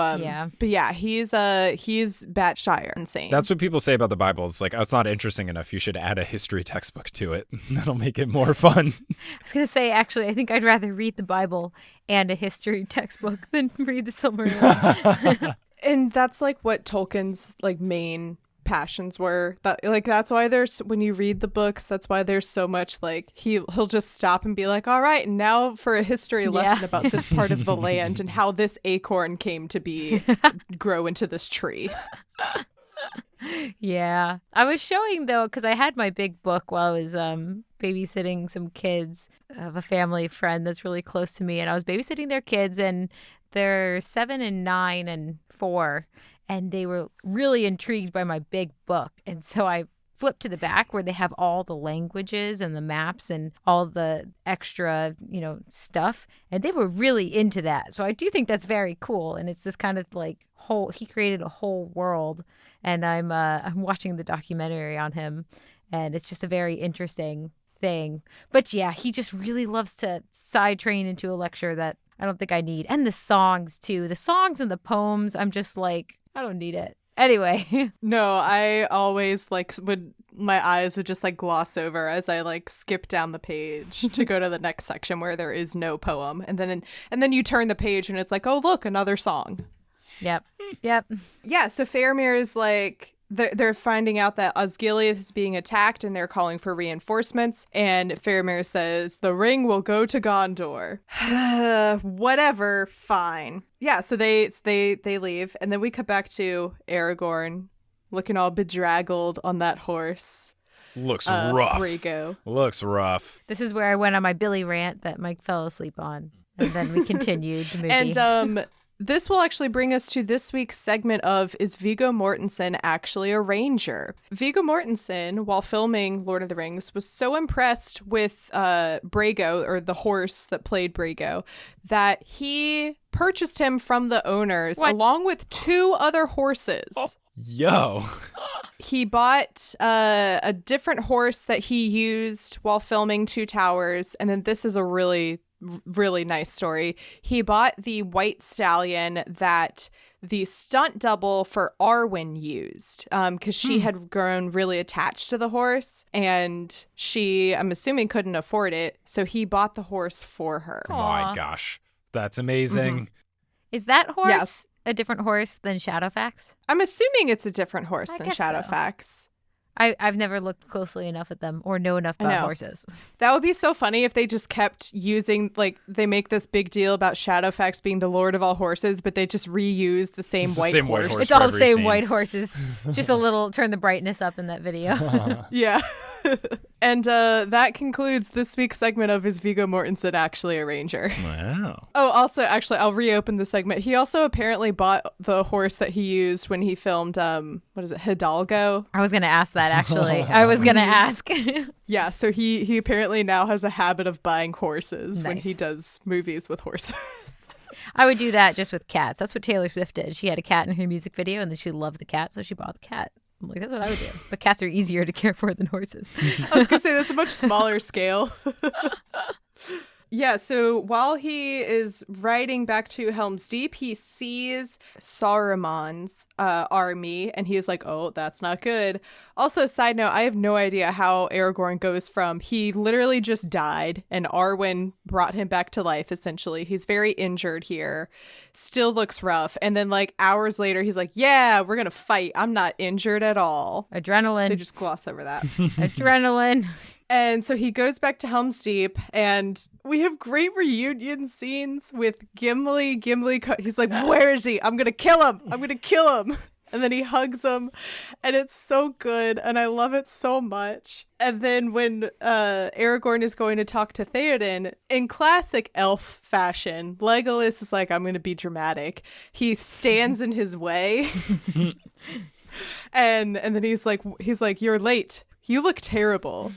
but yeah, he's batshire insane. That's what people say about the Bible. It's like, oh, it's not interesting enough. You should add a history textbook to it. That'll make it more fun. I was gonna say, actually, I think I'd rather read the Bible and a history textbook than read the Silmarillion. And that's like what Tolkien's like main passions were. That's why there's, when you read the books, that's why there's so much like he'll just stop and be like, all right, and now for a history lesson about this part of the land and how this acorn came to be grow into this tree. Yeah, I was showing though, because I had my big book while I was babysitting some kids of a family friend that's really close to me, and I was babysitting their kids, and they're 7 and 9 and 4. And they were really intrigued by my big book. And so I flipped to the back where they have all the languages and the maps and all the extra, stuff. And they were really into that. So I do think that's very cool. And it's this kind of like he created a whole world. And I'm watching the documentary on him. And it's just a very interesting thing. But yeah, he just really loves to sidetrain into a lecture that I don't think I need. And the songs too. The songs and the poems, I'm just like, I don't need it. Anyway. No, I always my eyes would just like gloss over as I like skip down the page to go to the next section where there is no poem. And then you turn the page and it's like, oh, look, another song. Yep. Yeah, so Faramir is like, they're finding out that Osgiliath is being attacked and they're calling for reinforcements. And Faramir says, the ring will go to Gondor. Whatever, fine. Yeah, so they leave. And then we cut back to Aragorn looking all bedraggled on that horse. Looks rough. Brago. Looks rough. This is where I went on my Billy rant that Mike fell asleep on. And then we continued the movie. And this will actually bring us to this week's segment of Is Viggo Mortensen Actually a Ranger? Viggo Mortensen, while filming Lord of the Rings, was so impressed with Brago, or the horse that played Brago, that he purchased him from the owners along with 2 other horses. Oh. Yo. He bought a different horse that he used while filming Two Towers, and then this is a really nice story. He bought the white stallion that the stunt double for Arwen used because she had grown really attached to the horse, and she, I'm assuming, couldn't afford it, so he bought the horse for her. Oh my gosh, that's amazing. Mm-hmm. Is that horse a different horse than Shadowfax? I'm assuming it's a different horse than Shadowfax. So. I've never looked closely enough at them or know enough about horses. That would be so funny if they just kept using, like, they make this big deal about Shadowfax being the lord of all horses, but they just reuse the same white horse. It's all the same white horses. Just a little, turn the brightness up in that video. Yeah. And that concludes this week's segment of Is Viggo Mortensen Actually a Ranger? Wow. Oh, also, actually, I'll reopen the segment. He also apparently bought the horse that he used when he filmed, Hidalgo? I was going to ask that, actually. I was going to ask. Yeah, so he apparently now has a habit of buying horses when he does movies with horses. I would do that just with cats. That's what Taylor Swift did. She had a cat in her music video, and then she loved the cat, so she bought the cat. I'm like, that's what I would do. But cats are easier to care for than horses. I was going to say, that's a much smaller scale. Yeah, so while he is riding back to Helm's Deep, he sees Saruman's army, and he is like, oh, that's not good. Also, side note, I have no idea how Aragorn goes from, he literally just died, and Arwen brought him back to life, essentially. He's very injured here, still looks rough, and then, like, hours later, he's like, yeah, we're gonna fight. I'm not injured at all. Adrenaline. They just gloss over that. Adrenaline. And so he goes back to Helm's Deep, and we have great reunion scenes with Gimli. He's like, where is he? I'm going to kill him. And then he hugs him, and it's so good, and I love it so much. And then when Aragorn is going to talk to Theoden, in classic elf fashion, Legolas is like, I'm going to be dramatic. He stands in his way, and then he's like, you're late. You look terrible.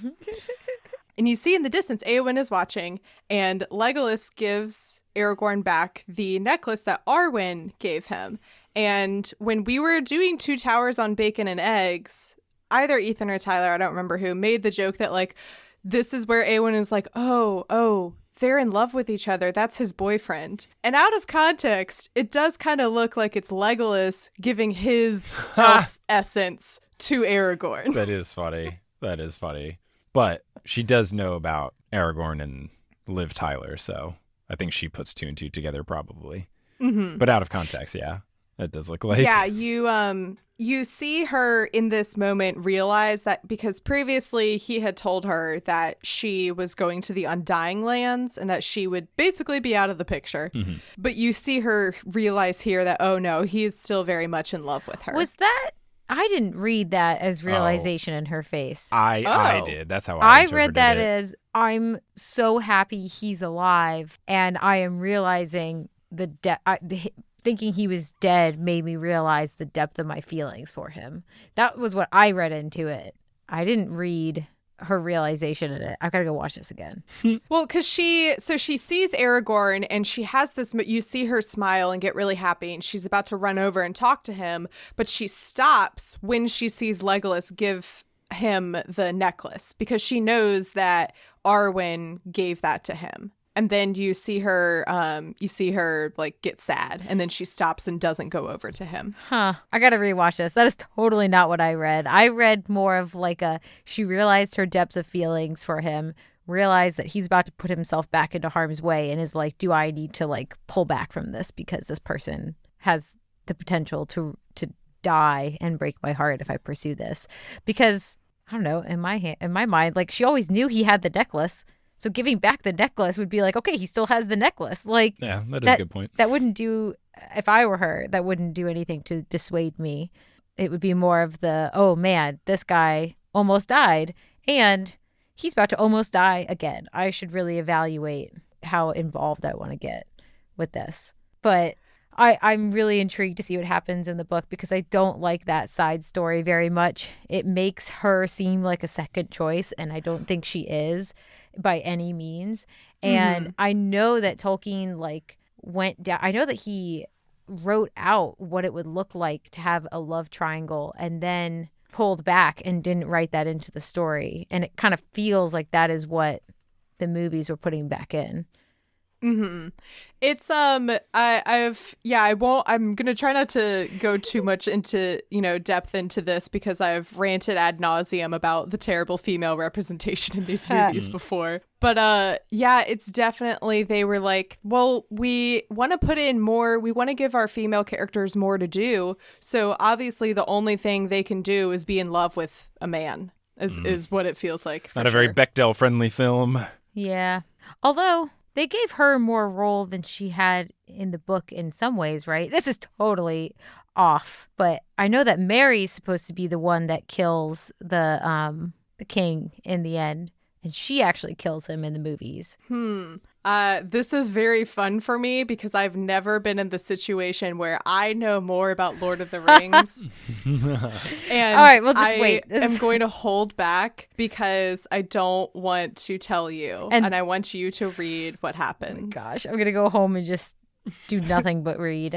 And you see in the distance, Éowyn is watching, and Legolas gives Aragorn back the necklace that Arwen gave him. And when we were doing Two Towers on Bacon and Eggs, either Ethan or Tyler, I don't remember who, made the joke that, like, this is where Éowyn is like, oh, they're in love with each other. That's his boyfriend. And out of context, it does kind of look like it's Legolas giving his elf essence to Aragorn. That is funny. But she does know about Aragorn and Liv Tyler, so I think she puts two and two together probably. Mm-hmm. But out of context, yeah, that does look like. Yeah, you see her in this moment realize that because previously he had told her that she was going to the Undying Lands and that she would basically be out of the picture. Mm-hmm. But you see her realize here that, oh no, he's still very much in love with her. Was that... I didn't read that as realization in her face. I did. That's how I read that as, I'm so happy he's alive, and I am realizing thinking he was dead made me realize the depth of my feelings for him. That was what I read into it. I didn't read her realization in it. I gotta go watch this again. Well, because she sees Aragorn and she has this, you see her smile and get really happy, and she's about to run over and talk to him, but she stops when she sees Legolas give him the necklace because she knows that Arwen gave that to him. And then you see her like get sad, and then she stops and doesn't go over to him. Huh. I gotta rewatch this. That is totally not what I read. I read more of like she realized her depths of feelings for him, realized that he's about to put himself back into harm's way, and is like, do I need to like pull back from this because this person has the potential to die and break my heart if I pursue this? Because I don't know, in my mind, like she always knew he had the necklace. So giving back the necklace would be like, okay, he still has the necklace. Like, yeah, that is a good point. That wouldn't do, if I were her, that wouldn't do anything to dissuade me. It would be more of the, oh man, this guy almost died and he's about to almost die again. I should really evaluate how involved I want to get with this. But I'm really intrigued to see what happens in the book because I don't like that side story very much. It makes her seem like a second choice, and I don't think she is by any means. And I know that Tolkien like went down. I know that he wrote out what it would look like to have a love triangle and then pulled back and didn't write that into the story. And it kind of feels like that is what the movies were putting back in. Mm-hmm. It's I'm gonna try not to go too much into depth into this because I've ranted ad nauseum about the terrible female representation in these movies before. But it's definitely, they were like, well, we want to put in more, we want to give our female characters more to do, so obviously the only thing they can do is be in love with a man is what it feels like. Not a very Bechdel friendly film. Yeah, although they gave her more role than she had in the book in some ways, right? This is totally off, but I know that Mary's supposed to be the one that kills the king in the end, and she actually kills him in the movies. This is very fun for me because I've never been in the situation where I know more about Lord of the Rings. And all right, we'll just wait. I'm going to hold back because I don't want to tell you, and I want you to read what happens. Oh my gosh, I'm gonna go home and just do nothing but read.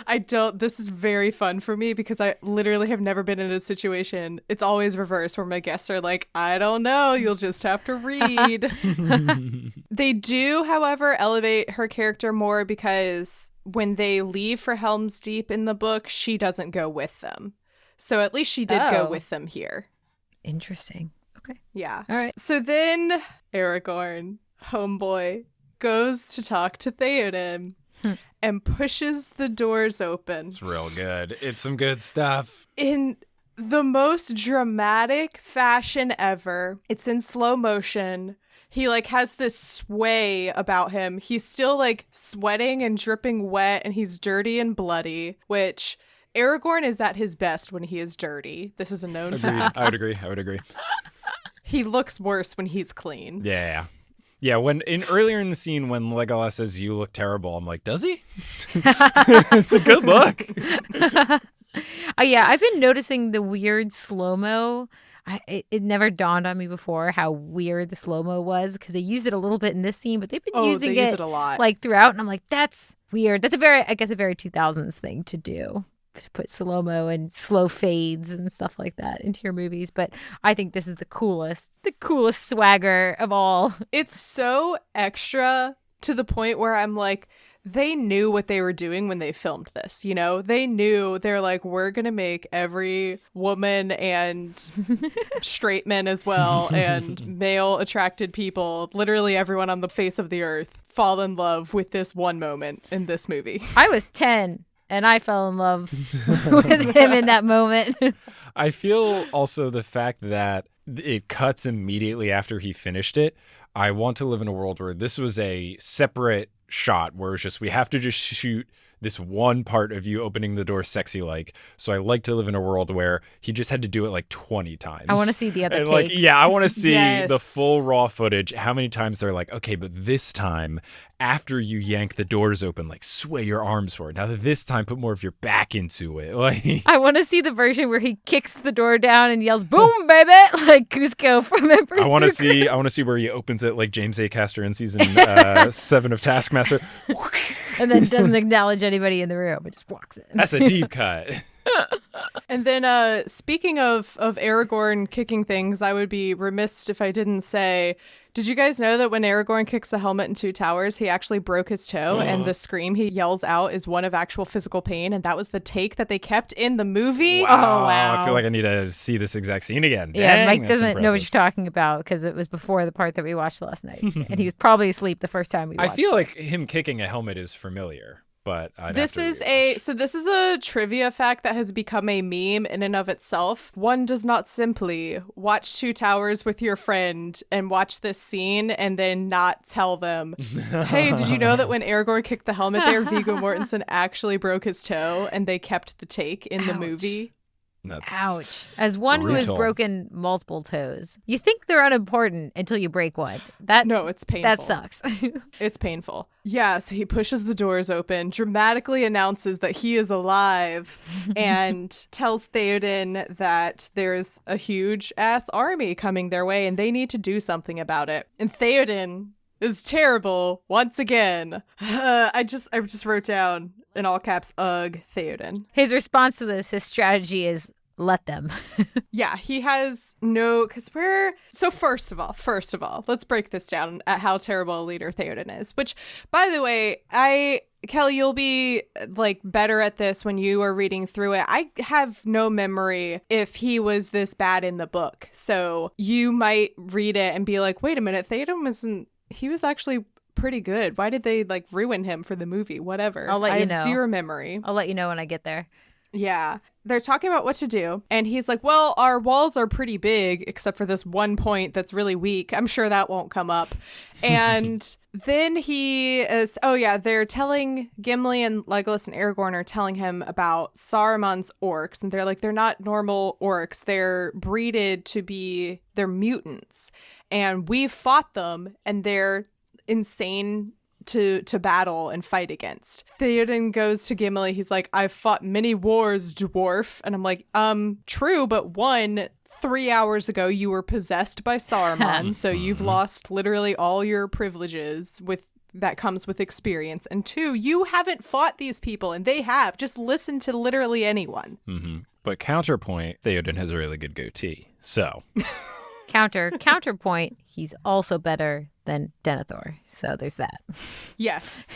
This is very fun for me because I literally have never been in a situation. It's always reversed where my guests are like, I don't know, you'll just have to read. They do, however, elevate her character more because when they leave for Helm's Deep in the book, she doesn't go with them. So at least she did go with them here. Interesting. Okay. Yeah. All right. So then Aragorn, homeboy, goes to talk to Theoden and pushes the doors open. It's real good. It's some good stuff. In the most dramatic fashion ever. It's in slow motion. He like has this sway about him. He's still like sweating and dripping wet, and he's dirty and bloody, which Aragorn is at his best when he is dirty. This is a known Agreed. fact. I would agree. He looks worse when he's clean. Yeah. Yeah, earlier in the scene when Legolas says you look terrible, I'm like, does he? It's a good look. Yeah, I've been noticing the weird slow-mo. It never dawned on me before how weird the slow-mo was, because they used it a little bit in this scene, but they've been using they use it a lot. like throughout, and I'm like, that's weird. That's a very 2000s thing to do, to put slow-mo and slow fades and stuff like that into your movies. But I think this is the coolest swagger of all. It's so extra to the point where I'm like, they knew what they were doing when they filmed this, you know? They knew, they're like, we're going to make every woman and straight men as well and male attracted people, literally everyone on the face of the earth, fall in love with this one moment in this movie. I was 10 and I fell in love with him in that moment. I feel also the fact that it cuts immediately after he finished it. I want to live in a world where this was a separate shot where it's just, we have to just shoot this one part of you opening the door sexy like. So I like to live in a world where he just had to do it like 20 times. I want to see the other and takes. like, yeah, I want to see Yes. the full raw footage. How many times they're like, okay, but this time after you yank the doors open, like sway your arms forward. Now this time put more of your back into it. Like, I want to see the version where he kicks the door down and yells "Boom, baby!" like Cusco from Emperor's I want New to see where he opens it like James A. Caster in season 7 of Taskmaster. and then doesn't acknowledge anybody in the room, but just walks in. That's a deep cut. And then speaking of Aragorn kicking things, I would be remiss if I didn't say, did you guys know that when Aragorn kicks the helmet in Two Towers, he actually broke his toe and the scream he yells out is one of actual physical pain, and that was the take that they kept in the movie? Wow. I feel like I need to see this exact scene again. Yeah, Dang, Mike that's doesn't know what impressive. you're talking about because it was before the part that we watched last night, and he was probably asleep the first time we watched. I feel like him kicking a helmet is familiar, but This is a trivia fact that has become a meme in and of itself. One does not simply watch Two Towers with your friend and watch this scene and then not tell them, hey, did you know that when Aragorn kicked the helmet there, Viggo Mortensen actually broke his toe and they kept the take in the Ouch. movie? That's Ouch. As one who has brutal. broken multiple toes, you think they're unimportant until you break one. No, it's painful. That sucks. It's painful. Yeah, so he pushes the doors open, dramatically announces that he is alive, and tells Theoden that there's a huge-ass army coming their way, and they need to do something about it. And Theoden is terrible once again. I just wrote down in all caps, ugh, Theoden. His response to this, his strategy is let them. Yeah, he has no, because first of all, let's break this down at how terrible a leader Theoden is, which, by the way, Kelly, you'll be like better at this when you are reading through it. I have no memory if he was this bad in the book. So you might read it and be like, wait a minute, Theoden he was actually pretty good. Why did they like ruin him for the movie? Whatever. I'll let you know. I have zero memory. I'll let you know when I get there. Yeah. They're talking about what to do. And he's like, well, our walls are pretty big, except for this one point that's really weak. I'm sure that won't come up. And then they're telling Gimli and Legolas and Aragorn are telling him about Saruman's orcs. And they're like, they're not normal orcs. They're they're mutants. And we've fought them and they're insane to battle and fight against. Theoden goes to Gimli. He's like, I've fought many wars, dwarf. And I'm like, true, but 3 hours ago you were possessed by Saruman, so you've lost literally all your privileges that comes with experience. And 2, you haven't fought these people, and they have. Just listen to literally anyone. Mm-hmm. But counterpoint, Theoden has a really good goatee. So Counterpoint, he's also better than Denethor. So there's that. Yes.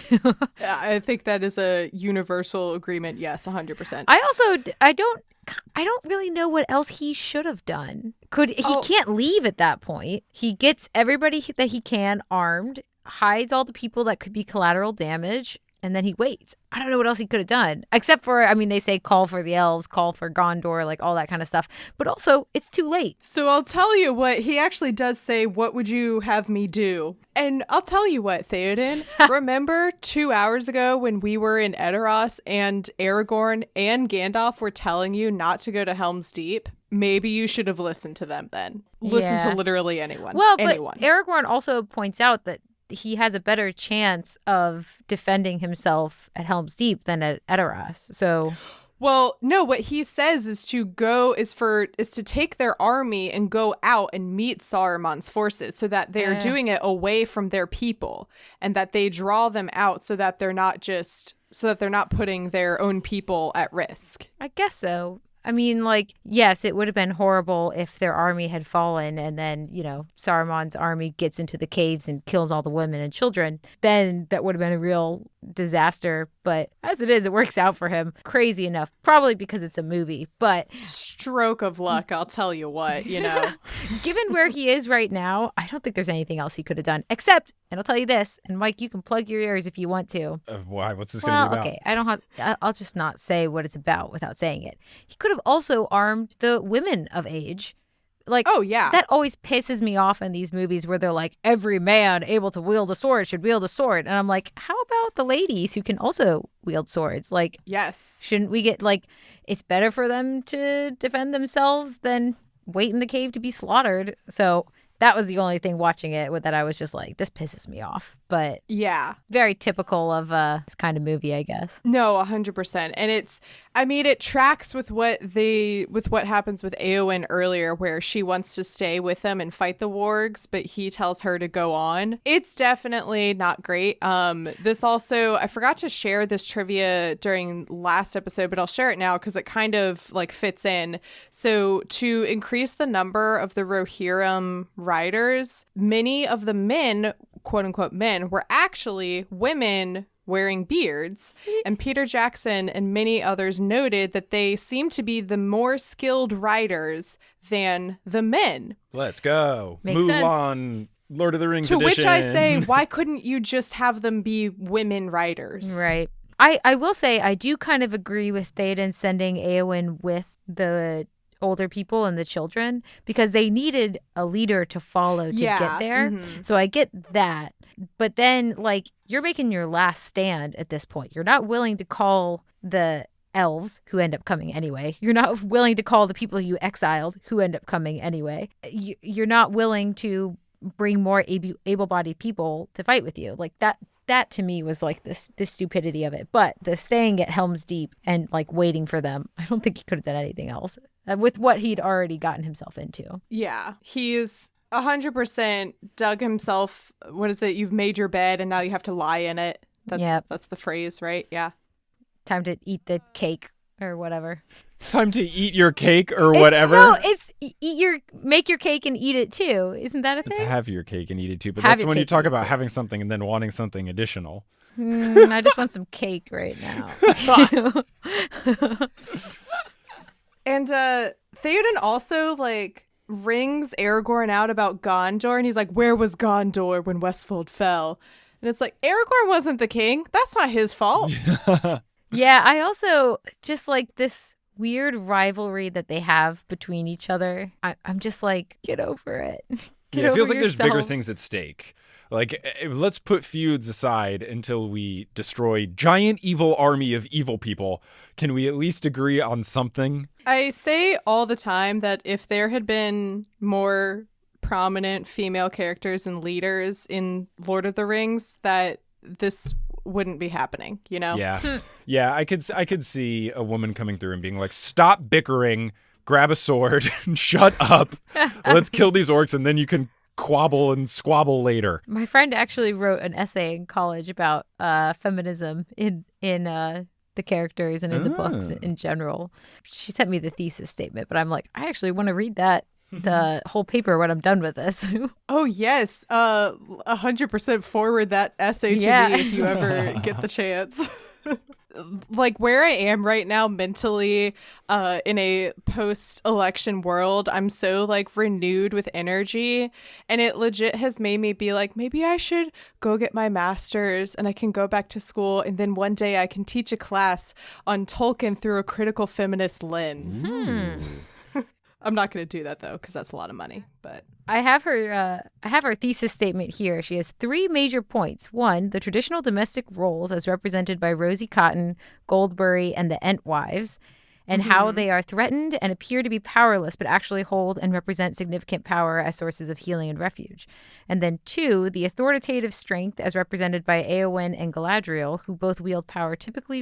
I think that is a universal agreement. Yes, 100%. I don't really know what else he should have done. He can't leave at that point. He gets everybody that he can armed, hides all the people that could be collateral damage, and then he waits. I don't know what else he could have done. Except for, I mean, they say call for the elves, call for Gondor, like all that kind of stuff. But also, it's too late. So I'll tell you what, he actually does say, what would you have me do? And I'll tell you what, Theoden, remember 2 hours ago when we were in Edoras and Aragorn and Gandalf were telling you not to go to Helm's Deep? Maybe you should have listened to them then. Listen to literally anyone. Well, anyone. But Aragorn also points out that he has a better chance of defending himself at Helm's Deep than at Edoras. So, well, no, what he says is to take their army and go out and meet Saruman's forces so that they're doing it away from their people and that they draw them out so that they're not putting their own people at risk. I guess so. I mean, like, yes, it would have been horrible if their army had fallen and then, you know, Saruman's army gets into the caves and kills all the women and children. Then that would have been a real disaster. But as it is, it works out for him. Crazy enough. Probably because it's a movie. But stroke of luck, I'll tell you what, you know. Given where he is right now, I don't think there's anything else he could have done. Except, and I'll tell you this, and Mike, you can plug your ears if you want to. Why? What's this going to be about? Okay, I'll just not say what it's about without saying it. He could have also armed the women of age. Like, oh, yeah. That always pisses me off in these movies where they're like, every man able to wield a sword should wield a sword. And I'm like, how about the ladies who can also wield swords? Like, yes. Shouldn't we get, like, it's better for them to defend themselves than wait in the cave to be slaughtered. So that was the only thing watching it with that I was just like, this pisses me off. But yeah, very typical of this kind of movie, I guess. No, 100%. And it tracks with what happens with Éowyn earlier, where she wants to stay with them and fight the wargs, but he tells her to go on. It's definitely not great. This also, I forgot to share this trivia during last episode, but I'll share it now because it kind of like fits in. So to increase the number of the Rohirrim riders, many of the men, quote unquote men, were actually women wearing beards, and Peter Jackson and many others noted that they seem to be the more skilled riders than the men. Let's go. Makes Move sense. on. Lord of the Rings to edition. Which I say, why couldn't you just have them be women riders? Right. I will say I do kind of agree with Theoden sending Éowyn with the older people and the children because they needed a leader to follow to get there. Mm-hmm. So I get that. But then, like, you're making your last stand at this point. You're not willing to call the elves, who end up coming anyway. You're not willing to call the people you exiled, who end up coming anyway. You're not willing to bring more able-bodied people to fight with you. Like, that to me was like the stupidity of it. But the staying at Helm's Deep and like waiting for them, I don't think he could have done anything else with what he'd already gotten himself into. Yeah, he's 100% dug himself. What is it? You've made your bed and now you have to lie in it. That's the phrase, right? Yeah. Time to eat the cake or whatever. Time to eat your cake or whatever. No, it's make your cake and eat it too. Isn't that a thing? It's have your cake and eat it too. But that's when you talk about having something and then wanting something additional. I just want some cake right now. And Theoden also like rings Aragorn out about Gondor, and he's like, where was Gondor when Westfold fell? And it's like, Aragorn wasn't the king. That's not his fault. Yeah, I also just like this weird rivalry that they have between each other. I'm just like, get over it. It feels like there's bigger things at stake. Like, let's put feuds aside until we destroy giant evil army of evil people. Can we at least agree on something? I say all the time that if there had been more prominent female characters and leaders in Lord of the Rings, that this wouldn't be happening, you know? Yeah. Yeah, I could see a woman coming through and being like, stop bickering, grab a sword, and shut up. Let's kill these orcs, and then you can quabble and squabble later. My friend actually wrote an essay in college about feminism in the characters and in the books in general. She sent me the thesis statement, but I'm like, I actually want to read that, the whole paper when I'm done with this. Oh, yes. 100% forward that essay to me if you ever get the chance. like where I am right now mentally in a post-election world, I'm so like renewed with energy, and it legit has made me be like, maybe I should go get my master's and I can go back to school, and then one day I can teach a class on Tolkien through a critical feminist lens. I'm not going to do that though, because that's a lot of money. But I have her thesis statement here. She has 3 major points. 1, the traditional domestic roles as represented by Rosie Cotton, Goldberry, and the Entwives, and how they are threatened and appear to be powerless, but actually hold and represent significant power as sources of healing and refuge. And then 2, the authoritative strength as represented by Éowyn and Galadriel, who both wield power typically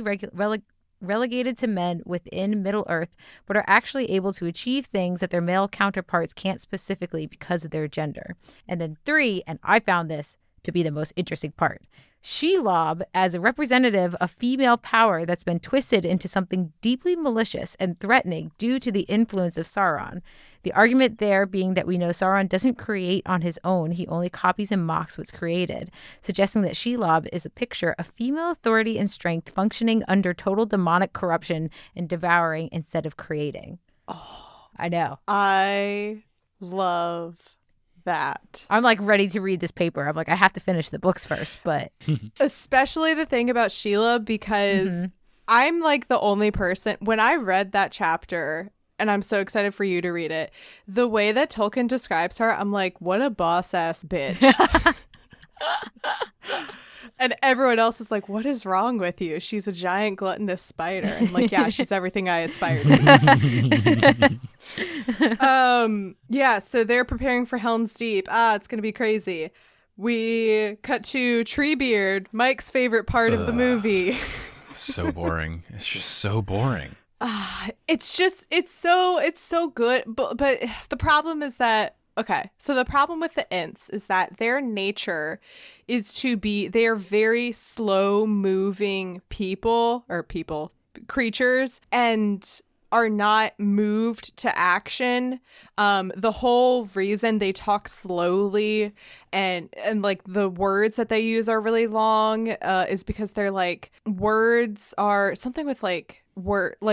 relegated to men within Middle-earth, but are actually able to achieve things that their male counterparts can't specifically because of their gender. And then 3, and I found this to be the most interesting part, Shelob as a representative of female power that's been twisted into something deeply malicious and threatening due to the influence of Sauron. The argument there being that we know Sauron doesn't create on his own, he only copies and mocks what's created, suggesting that Shelob is a picture of female authority and strength functioning under total demonic corruption and devouring instead of creating. Oh, I know. I love that. I'm like ready to read this paper. I'm like, I have to finish the books first, but especially the thing about Sheila, because I'm like the only person, when I read that chapter, and I'm so excited for you to read it, the way that Tolkien describes her, I'm like, what a boss ass bitch. And everyone else is like, what is wrong with you? She's a giant gluttonous spider. And like, yeah, she's everything I aspire to be. Yeah, so they're preparing for Helm's Deep. It's going to be crazy. We cut to Treebeard, Mike's favorite part of the movie. So boring. It's just so boring. It's so good. But the problem is that, okay, so the problem with the Ents is that their nature is they are very slow moving creatures, and are not moved to action. The whole reason they talk slowly and like the words that they use are really long is because they're like, words are something with like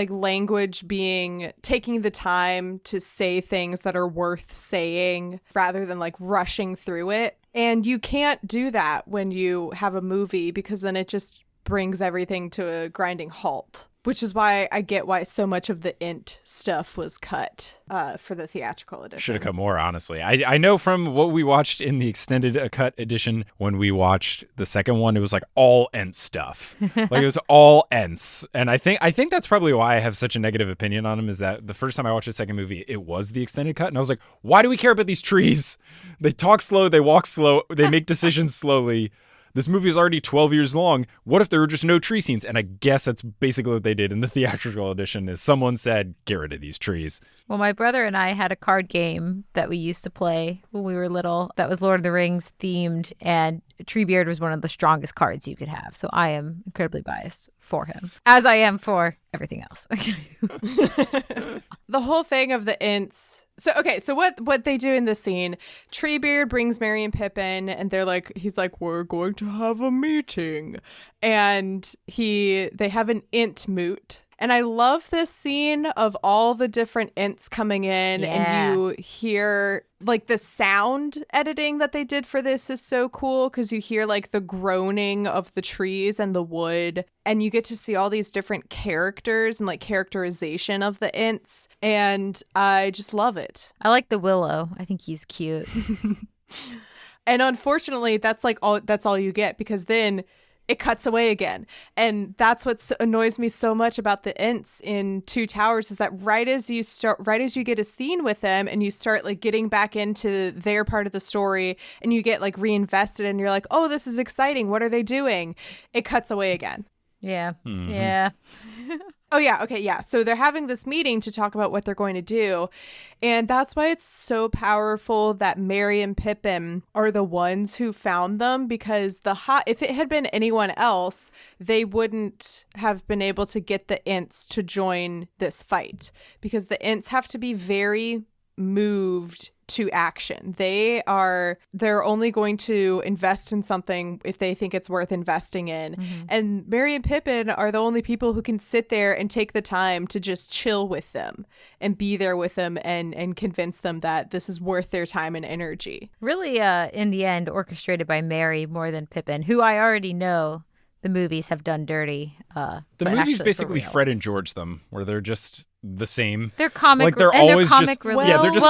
language being taking the time to say things that are worth saying rather than like rushing through it. And you can't do that when you have a movie, because then it just brings everything to a grinding halt. Which is why I get why so much of the Ent stuff was cut for the theatrical edition. Should have cut more, honestly. I know from what we watched in the extended cut edition, when we watched the second one, it was like all Ent stuff. Like it was all Ents. And I think that's probably why I have such a negative opinion on them, is that the first time I watched the second movie, it was the extended cut. And I was like, why do we care about these trees? They talk slow, they walk slow, they make decisions slowly. This movie is already 12 years long. What if there were just no tree scenes? And I guess that's basically what they did in the theatrical edition, is someone said, get rid of these trees. Well, my brother and I had a card game that we used to play when we were little that was Lord of the Rings themed, and Treebeard was one of the strongest cards you could have. So I am incredibly biased for him, as I am for everything else. The whole thing of the Ents. So what they do in this scene, Treebeard brings Merry and Pippin, and he's like, we're going to have a meeting. And they have an Ent moot. And I love this scene of all the different Ents coming in, and you hear like the sound editing that they did for this is so cool, because you hear like the groaning of the trees and the wood, and you get to see all these different characters and like characterization of the Ents, and I just love it. I like the Willow. I think he's cute. And unfortunately, that's all you get, because then it cuts away again. And that's what annoys me so much about the Ents in Two Towers, is that right as you get a scene with them and you start like getting back into their part of the story and you get like reinvested and you're like, oh, this is exciting, what are they doing? It cuts away again. Yeah. Mm-hmm. Yeah. Oh, yeah. Okay. Yeah. So they're having this meeting to talk about what they're going to do. And that's why it's so powerful that Merry and Pippin are the ones who found them, because if it had been anyone else, they wouldn't have been able to get the Ents to join this fight, because the Ents have to be very moved to action. They're only going to invest in something if they think it's worth investing in. And Merry and Pippin are the only people who can sit there and take the time to just chill with them and be there with them and convince them that this is worth their time and energy. Really, in the end, orchestrated by Merry more than Pippin, who I already know the movies have done dirty. The movies basically Fred and George them, where they're just the same. They're comic, like they're and always they're comic just relief. yeah, they're just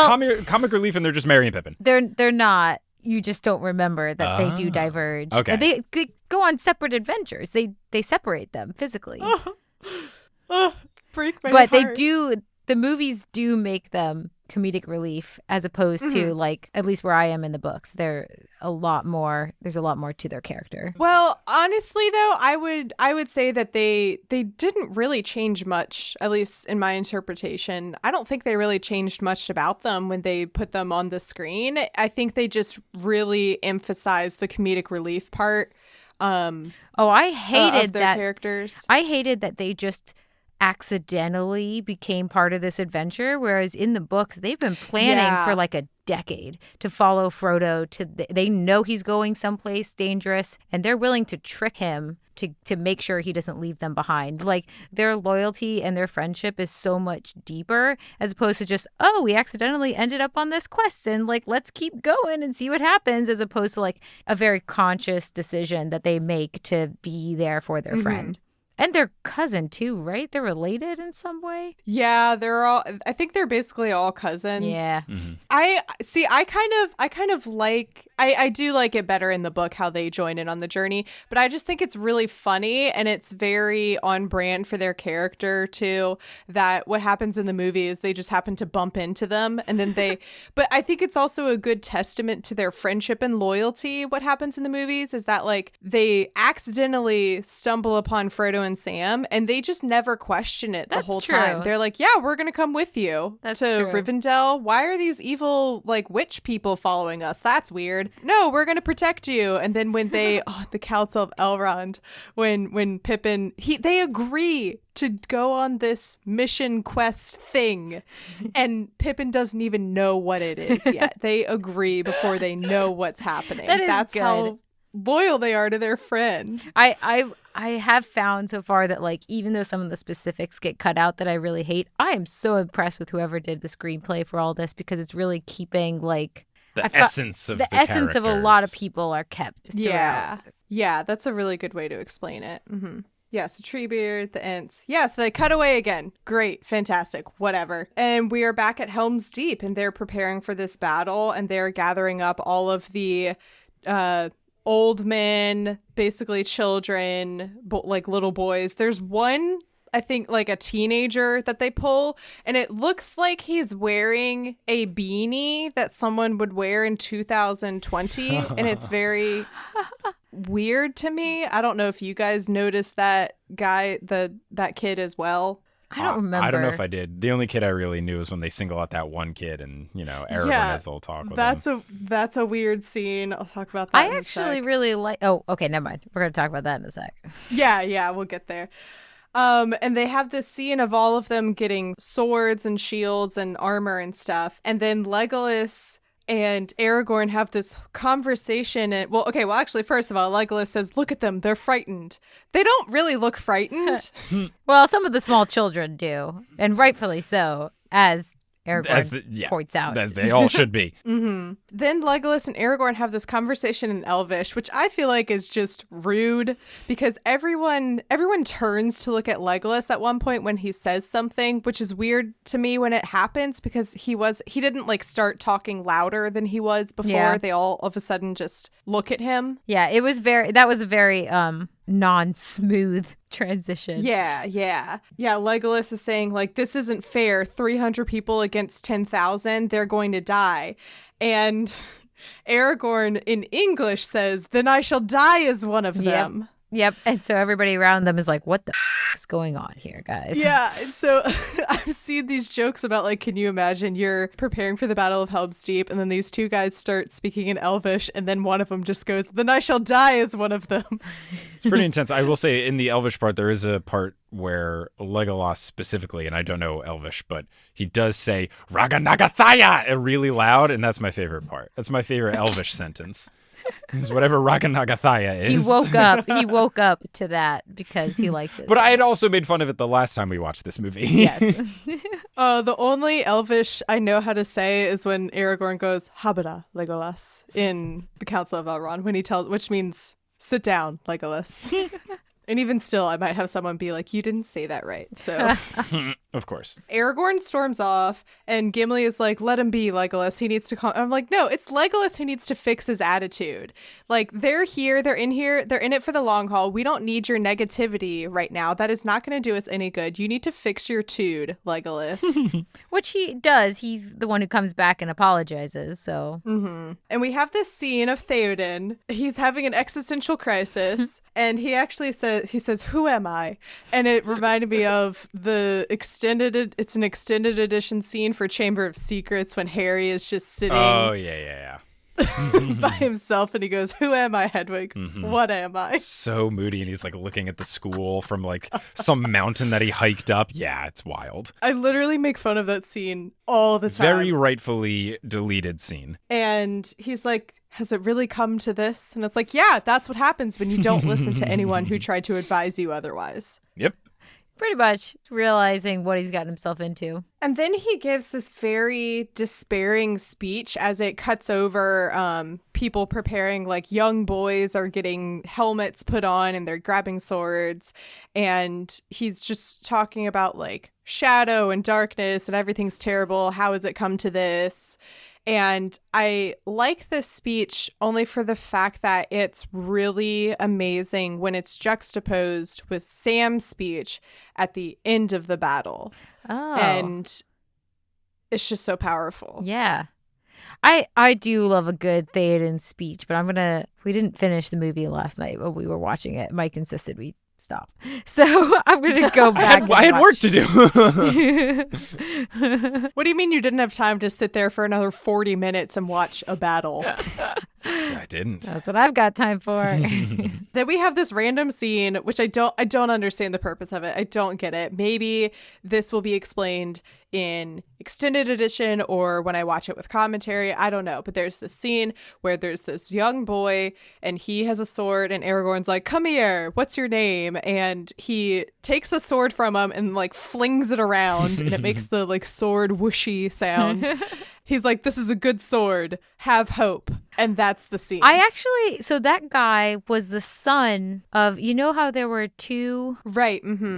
comic relief, and they're just Merry and Pippin. They're not. You just don't remember that they do diverge. Okay, they go on separate adventures. They separate them physically. Break my but heart. they do. The movies do make them comedic relief, as opposed to like, at least where I am in the books, there's a lot more to their character. Well, honestly though, I would say that they didn't really change much, at least in my interpretation. I don't think they really changed much about them when they put them on the screen. I think they just really emphasized the comedic relief part. I hated of their that characters. I hated that they just accidentally became part of this adventure, whereas in the books they've been planning for like a decade to follow Frodo they know he's going someplace dangerous, and they're willing to trick him to make sure he doesn't leave them behind. Like, their loyalty and their friendship is so much deeper, as opposed to just, oh, we accidentally ended up on this quest and like, let's keep going and see what happens, as opposed to like a very conscious decision that they make to be there for their friend. And their cousin too, right? They're related in some way. Yeah, I think they're basically all cousins. Yeah. I do like it better in the book how they join in on the journey, but I just think it's really funny, and it's very on brand for their character too, that what happens in the movie is they just happen to bump into them, and then but I think it's also a good testament to their friendship and loyalty. What happens in the movies is that like they accidentally stumble upon Frodo and Sam, and they just never question it the whole time. They're like, yeah, we're gonna come with you to Rivendell. Why are these evil like witch people following us? That's weird. No, we're gonna protect you. And then when they the Council of Elrond, when Pippin they agree to go on this mission quest thing, and Pippin doesn't even know what it is yet. They agree before they know what's happening. That's good. How loyal they are to their friend. I have found so far that like, even though some of the specifics get cut out that I really hate, I am so impressed with whoever did the screenplay for all this, because it's really keeping like the essence of the essence of a lot of people are kept throughout. Yeah, that's a really good way to explain it. Yeah, so Treebeard, the Ents. Yeah, so they cut away again. Great, fantastic, whatever. And we are back at Helm's Deep, and they're preparing for this battle, and they're gathering up all of the old men, basically children, like little boys. There's one, I think, like a teenager that they pull, and it looks like he's wearing a beanie that someone would wear in 2020, and it's very weird to me. I don't know if you guys noticed that guy, that kid as well. I don't remember. I don't know if I did. The only kid I really knew is when they single out that one kid, and Aragorn has the whole talk with him. That's a weird scene. I'll talk about that. I actually really like. Oh, okay, never mind. We're gonna talk about that in a sec. Yeah, we'll get there. And they have this scene of all of them getting swords and shields and armor and stuff, and then Legolas and Aragorn have this conversation. And actually, first of all, Legolas says, "Look at them; they're frightened." They don't really look frightened. Well, some of the small children do, and rightfully so, as Aragorn points out. As they all should be. Then Legolas and Aragorn have this conversation in Elvish, which I feel like is just rude, because everyone turns to look at Legolas at one point when he says something, which is weird to me when it happens, because he didn't like start talking louder than he was before. Yeah. They all of a sudden just look at him. Yeah, that was a very non-smooth transition. Yeah. Legolas is saying like, this isn't fair. 300 people against 10,000. They're going to die. And Aragorn in English says, then I shall die as one of them. Yep. And so everybody around them is like, what the f- is what's going on here, guys. Yeah, and so I've seen these jokes about, like, can you imagine you're preparing for the Battle of Helm's Deep, and then these two guys start speaking in Elvish, and then one of them just goes, "Then I shall die," is one of them. It's pretty intense. I will say in the Elvish part, there is a part where Legolas specifically, and I don't know Elvish, but he does say Raganagathaya really loud, and that's my favorite part. That's my favorite Elvish sentence. Is whatever Raganagathaya is. He woke up to that because he likes it. But I had also made fun of it the last time we watched this movie. Yes. The only Elvish I know how to say is when Aragorn goes, "Habada, Legolas," in the Council of Elrond, which means "sit down, Legolas." And even still, I might have someone be like, "You didn't say that right." So, of course. Aragorn storms off, and Gimli is like, "Let him be, Legolas. He needs to calm." I'm like, no, it's Legolas who needs to fix his attitude. Like, they're here, they're in it for the long haul. We don't need your negativity right now. That is not going to do us any good. You need to fix your tude, Legolas. Which he does. He's the one who comes back and apologizes, so. Mm-hmm. And we have this scene of Theoden. He's having an existential crisis, and he actually says, "Who am I?" And it reminded me of it's an extended edition scene for Chamber of Secrets when Harry is just sitting by himself, and he goes, "Who am I, Hedwig? What am I?" So moody, and he's like looking at the school from like some mountain that he hiked up. Yeah, it's wild. I literally make fun of that scene all the time. Very rightfully deleted scene. And he's like, "Has it really come to this?" And it's like, yeah, that's what happens when you don't listen to anyone who tried to advise you otherwise. Yep. Pretty much realizing what he's gotten himself into. And then he gives this very despairing speech as it cuts over people preparing, like young boys are getting helmets put on and they're grabbing swords. And he's just talking about like shadow and darkness and everything's terrible. How has it come to this? And I like this speech only for the fact that it's really amazing when it's juxtaposed with Sam's speech at the end of the battle. Oh. And it's just so powerful. Yeah. I do love a good Theoden speech, but we didn't finish the movie last night when we were watching it. Mike insisted we stop. So I'm going to go back. I had work to do. What do you mean you didn't have time to sit there for another 40 minutes and watch a battle? I didn't. That's what I've got time for. Then we have this random scene, which I don't understand the purpose of it. I don't get it. Maybe this will be explained in extended edition or when I watch it with commentary. I don't know. But there's this scene where there's this young boy and he has a sword and Aragorn's like, "Come here, what's your name?" And he takes a sword from him and like flings it around and it makes the like sword whooshy sound. He's like, "This is a good sword. Have hope." And that's the scene. So that guy was the son of, you know how there were two Rohanians?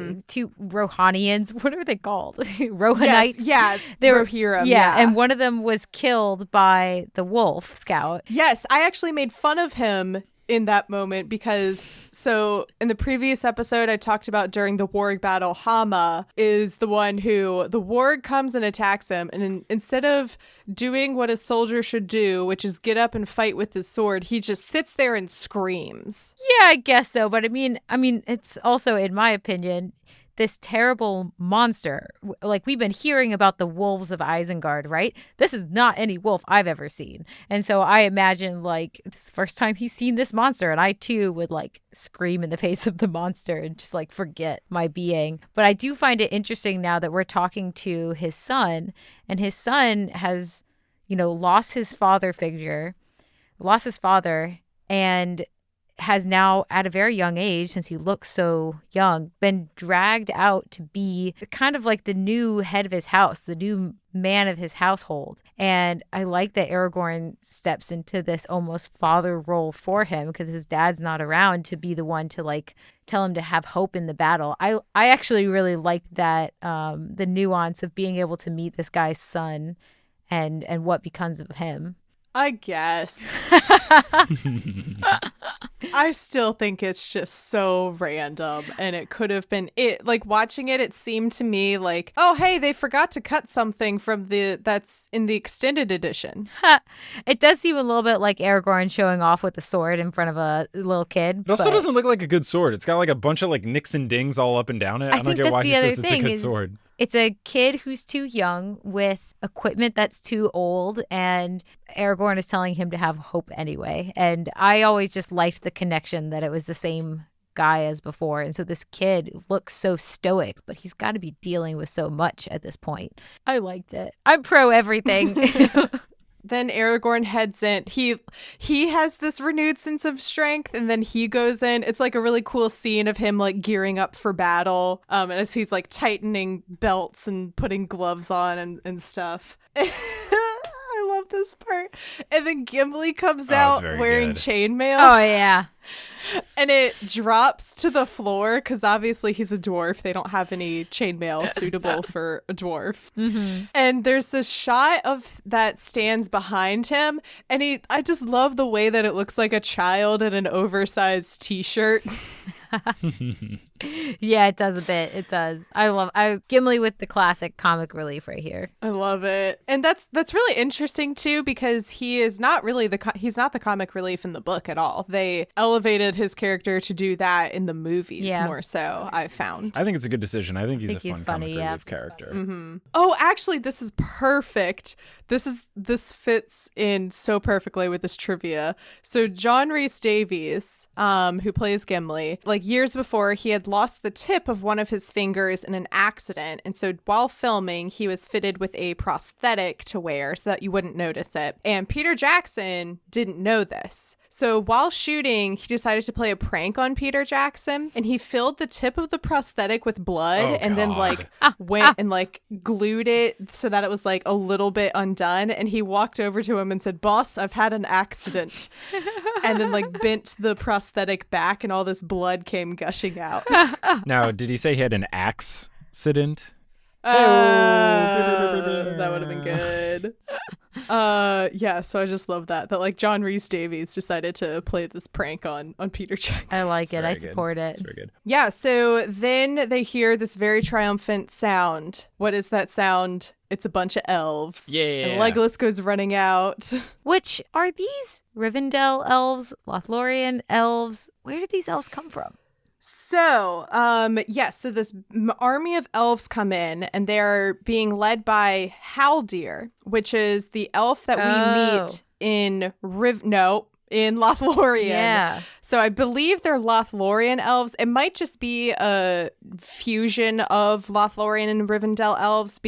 What are they called? Rohanites? Yes, yeah. They were Rohirrim, yeah. And one of them was killed by the wolf scout. Yes, I actually made fun of him in that moment because so in the previous episode I talked about during the warg battle, Hama is the one who the warg comes and attacks him, and instead of doing what a soldier should do, which is get up and fight with his sword, he just sits there and screams. Yeah, I guess so, but I mean it's also, in my opinion, this terrible monster. Like, we've been hearing about the wolves of Isengard, right? This is not any wolf I've ever seen. And so I imagine, like, it's the first time he's seen this monster, and I, too, would, like, scream in the face of the monster and just, like, forget my being. But I do find it interesting now that we're talking to his son, and his son has, lost his father, and has now, at a very young age, since he looks so young, been dragged out to be kind of like the new head of his house, the new man of his household. And I like that Aragorn steps into this almost father role for him because his dad's not around to be the one to like tell him to have hope in the battle. I actually really liked that, the nuance of being able to meet this guy's son and what becomes of him. I guess. I still think it's just so random, and it could have been it. Like, watching it seemed to me like, oh, hey, they forgot to cut something from that's in the extended edition. It does seem a little bit like Aragorn showing off with a sword in front of a little kid. It also doesn't look like a good sword. It's got like a bunch of like nicks and dings all up and down it. I don't get why he says it's a good sword. It's a kid who's too young with equipment that's too old, and Aragorn is telling him to have hope anyway. And I always just liked the connection that it was the same guy as before. And so this kid looks so stoic, but he's got to be dealing with so much at this point. I liked it. I'm pro everything. Then Aragorn heads in. He has this renewed sense of strength, and then he goes in. It's like a really cool scene of him like gearing up for battle, and as he's like tightening belts and putting gloves on and stuff. I love this part. And then Gimli comes out wearing chainmail. Oh, yeah. And it drops to the floor because obviously he's a dwarf. They don't have any chainmail suitable for a dwarf. Mm-hmm. And there's this shot of that stands behind him. And I just love the way that it looks like a child in an oversized t-shirt. Yeah, it does a bit. It does. I Gimli with the classic comic relief right here. I love it. And that's really interesting too, because he is not really he's not the comic relief in the book at all. They elevated his character to do that in the movies more so, I found. I think it's a good decision. I think he's a fun comic relief character. Mm-hmm. Oh, actually, this is perfect. This fits in so perfectly with this trivia. So John-Rhys Davies, who plays Gimli, like years before, he had lost the tip of one of his fingers in an accident. And so while filming, he was fitted with a prosthetic to wear so that you wouldn't notice it. And Peter Jackson didn't know this. So while shooting, he decided to play a prank on Peter Jackson, and he filled the tip of the prosthetic with blood then like went and like glued it so that it was like a little bit undone. And he walked over to him and said, "Boss, I've had an accident." And then like bent the prosthetic back, and all this blood came gushing out. Now, did he say he had an accident? That would have been good. Yeah, so I just love that like John-Rhys Davies decided to play this prank on Peter Jackson. I like it. I support it. It's very good. Yeah, so then they hear this very triumphant sound. What is that sound? It's a bunch of elves. Yeah. And Legolas goes running out. Which are these Rivendell elves, Lothlorien elves? Where did these elves come from? So, so this army of elves come in, and they're being led by Haldir, which is the elf that we meet in Lothlorien. Yeah. So I believe they're Lothlorien elves. It might just be a fusion of Lothlorien and Rivendell elves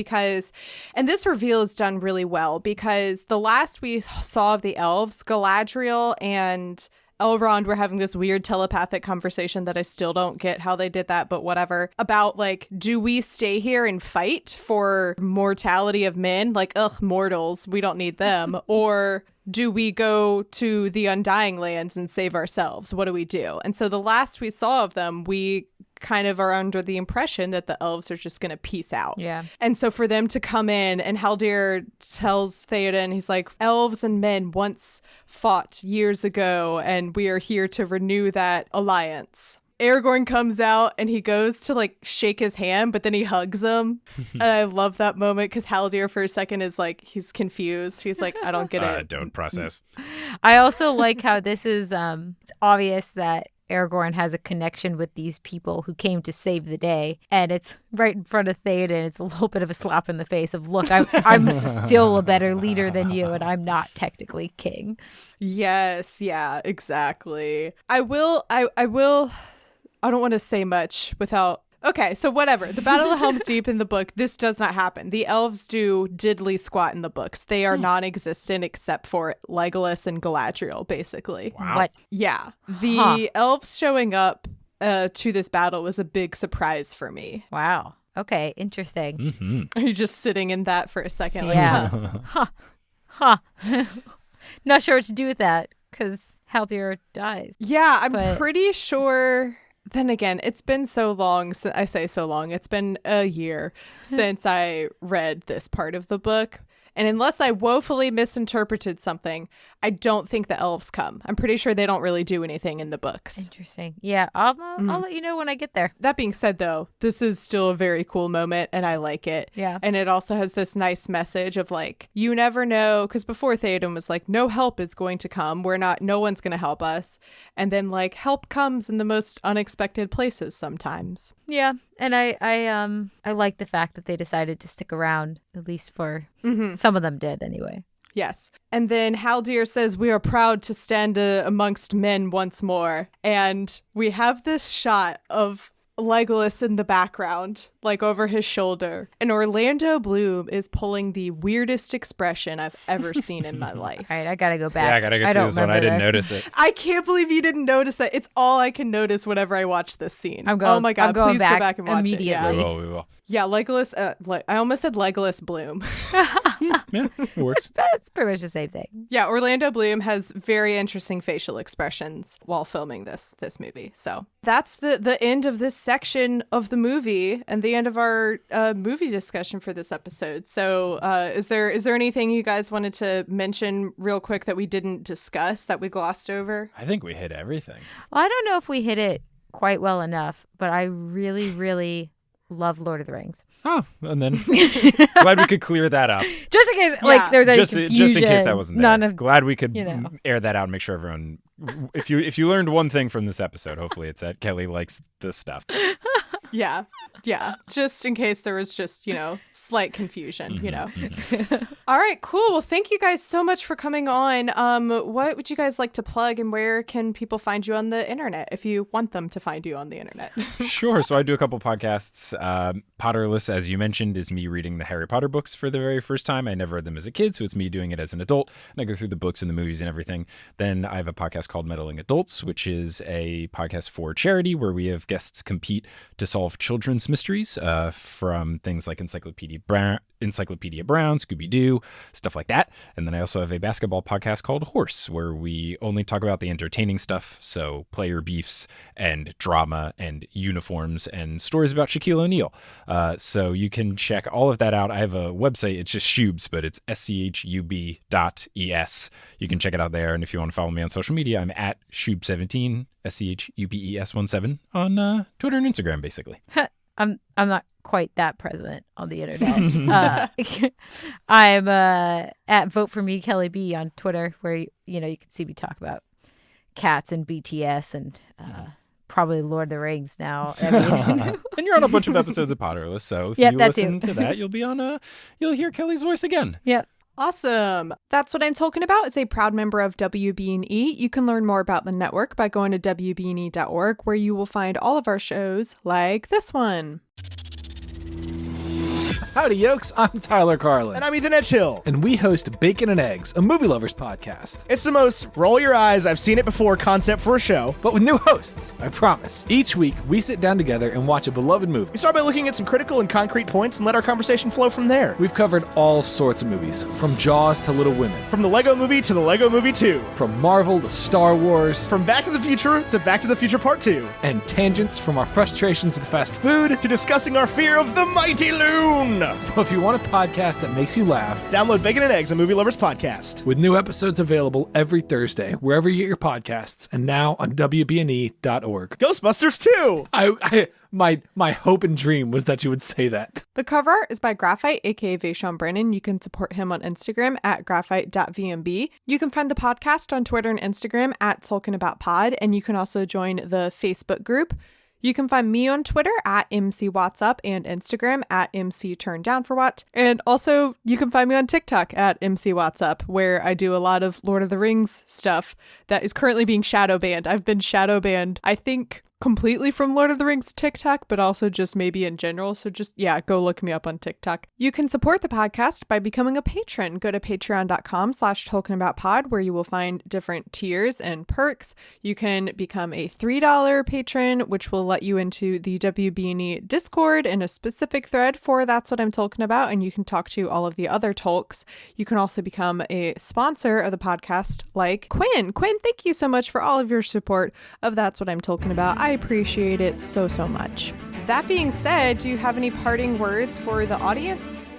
and this reveal is done really well because the last we saw of the elves, Galadriel and Elrond were having this weird telepathic conversation that I still don't get how they did that, but whatever. About like, do we stay here and fight for mortality of men? Like, mortals, we don't need them. Or do we go to the Undying Lands and save ourselves? What do we do? And so the last we saw of them, we kind of are under the impression that the elves are just going to peace out. Yeah. And so for them to come in, and Haldir tells Theoden, he's like, elves and men once fought years ago, and we are here to renew that alliance. Aragorn comes out and he goes to like shake his hand, but then he hugs him. And I love that moment because Haldir for a second is like, he's confused. He's like, I don't get it. Don't process. I also like how this is, it's obvious that Aragorn has a connection with these people who came to save the day, and it's right in front of Theoden. It's a little bit of a slap in the face of, look, I'm still a better leader than you, and I'm not technically king. Yes, yeah, exactly. I don't want to say much without... Okay, so whatever. The Battle of Helm's Deep in the book, this does not happen. The elves do diddly squat in the books. They are non-existent except for Legolas and Galadriel, basically. Wow. What? Yeah. The elves showing up to this battle was a big surprise for me. Wow. Okay, interesting. Mm-hmm. Are you just sitting in that for a second? Like, yeah. Not sure what to do with that, because Haldir dies. Yeah, I'm pretty sure... Then again, it's been so long. I say so long. It's been a year since I read this part of the book. And unless I woefully misinterpreted something, I don't think the elves come. I'm pretty sure they don't really do anything in the books. Interesting. Yeah, I'll let you know when I get there. That being said, though, this is still a very cool moment, and I like it. Yeah. And it also has this nice message of like, you never know, because before Theoden was like, no help is going to come. No one's going to help us. And then like, help comes in the most unexpected places sometimes. Yeah, and I like the fact that they decided to stick around, at least for some of them did anyway. Yes. And then Haldir says, we are proud to stand amongst men once more. And we have this shot of Legolas in the background, like over his shoulder. And Orlando Bloom is pulling the weirdest expression I've ever seen in my life. All right, I gotta go back. Yeah, I gotta go see this one. I didn't notice it. I can't believe you didn't notice that. It's all I can notice whenever I watch this scene. Oh my God, please go back and watch immediately. it. Yeah. We will. Yeah, Legolas, I almost said Legolas Bloom. Yeah, it works. That's pretty much the same thing. Yeah, Orlando Bloom has very interesting facial expressions while filming this movie. So that's the end of this section of the movie and the end of our movie discussion for this episode. So is there anything you guys wanted to mention real quick that we didn't discuss, that we glossed over? I think we hit everything. Well, I don't know if we hit it quite well enough, but I really, really love Lord of the Rings. Oh, and then glad we could clear that up. Just in case, like, there's any confusion. Just in case that wasn't there. None of, glad we could air that out and make sure everyone. If you learned one thing from this episode, hopefully it's that Kelly likes this stuff. Yeah. Just in case there was just, slight confusion, All right, cool. Well, thank you guys so much for coming on. What would you guys like to plug, and where can people find you on the internet if you want them to find you on the internet? Sure. So I do a couple podcasts. Potterless, as you mentioned, is me reading the Harry Potter books for the very first time. I never read them as a kid, so it's me doing it as an adult. And I go through the books and the movies and everything. Then I have a podcast called Meddling Adults, which is a podcast for charity where we have guests compete to solve children's mysteries, from things like Encyclopedia Brown, Scooby-Doo, stuff like that. And then I also have a basketball podcast called Horse, where we only talk about the entertaining stuff, so player beefs and drama and uniforms and stories about Shaquille O'Neal. So you can check all of that out. I have a website. It's just Shubes, but it's schub.es. You can check it out there. And if you want to follow me on social media, I'm at Shub17, SCHUBES17 on Twitter and Instagram, basically. I'm not quite that present on the internet. I'm at Vote For Me Kelly B on Twitter, where you can see me talk about cats and BTS and probably Lord of the Rings now. I mean, and you're on a bunch of episodes of Potterless, so if you listen to that, you'll be on you'll hear Kelly's voice again. Yep. Awesome. That's What I'm Talking About is a proud member of WB&E. You can learn more about the network by going to WB&E.org, where you will find all of our shows like this one. Howdy, yokes. I'm Tyler Carlin. And I'm Ethan Edgehill. And we host Bacon and Eggs, a movie lovers podcast. It's the most roll your eyes, I've seen it before concept for a show. But with new hosts, I promise. Each week, we sit down together and watch a beloved movie. We start by looking at some critical and concrete points and let our conversation flow from there. We've covered all sorts of movies, from Jaws to Little Women. From the Lego Movie to the Lego Movie 2. From Marvel to Star Wars. From Back to the Future to Back to the Future Part 2. And tangents from our frustrations with fast food to discussing our fear of the mighty loon. So if you want a podcast that makes you laugh, download Bacon and Eggs, a movie lovers podcast. With new episodes available every Thursday, wherever you get your podcasts, and now on WBNE.org. Ghostbusters 2! My hope and dream was that you would say that. The cover art is by Graphite, aka Vaishon Brennan. You can support him on Instagram at graphite.vmb. You can find the podcast on Twitter and Instagram at TolkienAboutPod, and you can also join the Facebook group. You can find me on Twitter at MCWattsUp and Instagram at MCTurnDownForWhat. And also, you can find me on TikTok at MCWattsUp, where I do a lot of Lord of the Rings stuff that is currently being shadow banned. I've been shadow banned, I think, completely from Lord of the Rings TikTok, but also just maybe in general. So just, go look me up on TikTok. You can support the podcast by becoming a patron. Go to patreon.com/TolkienAboutPod, where you will find different tiers and perks. You can become a $3 patron, which will let you into the WB&E Discord in a specific thread for That's What I'm Talking About, and you can talk to all of the other Tolks. You can also become a sponsor of the podcast, like Quinn. Quinn, thank you so much for all of your support of That's What I'm Talking About. I appreciate it so much. That being said, do you have any parting words for the audience?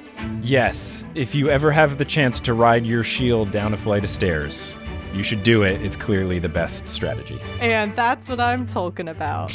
Yes, if you ever have the chance to ride your shield down a flight of stairs, you should do it. It's clearly the best strategy. And that's what I'm talking about.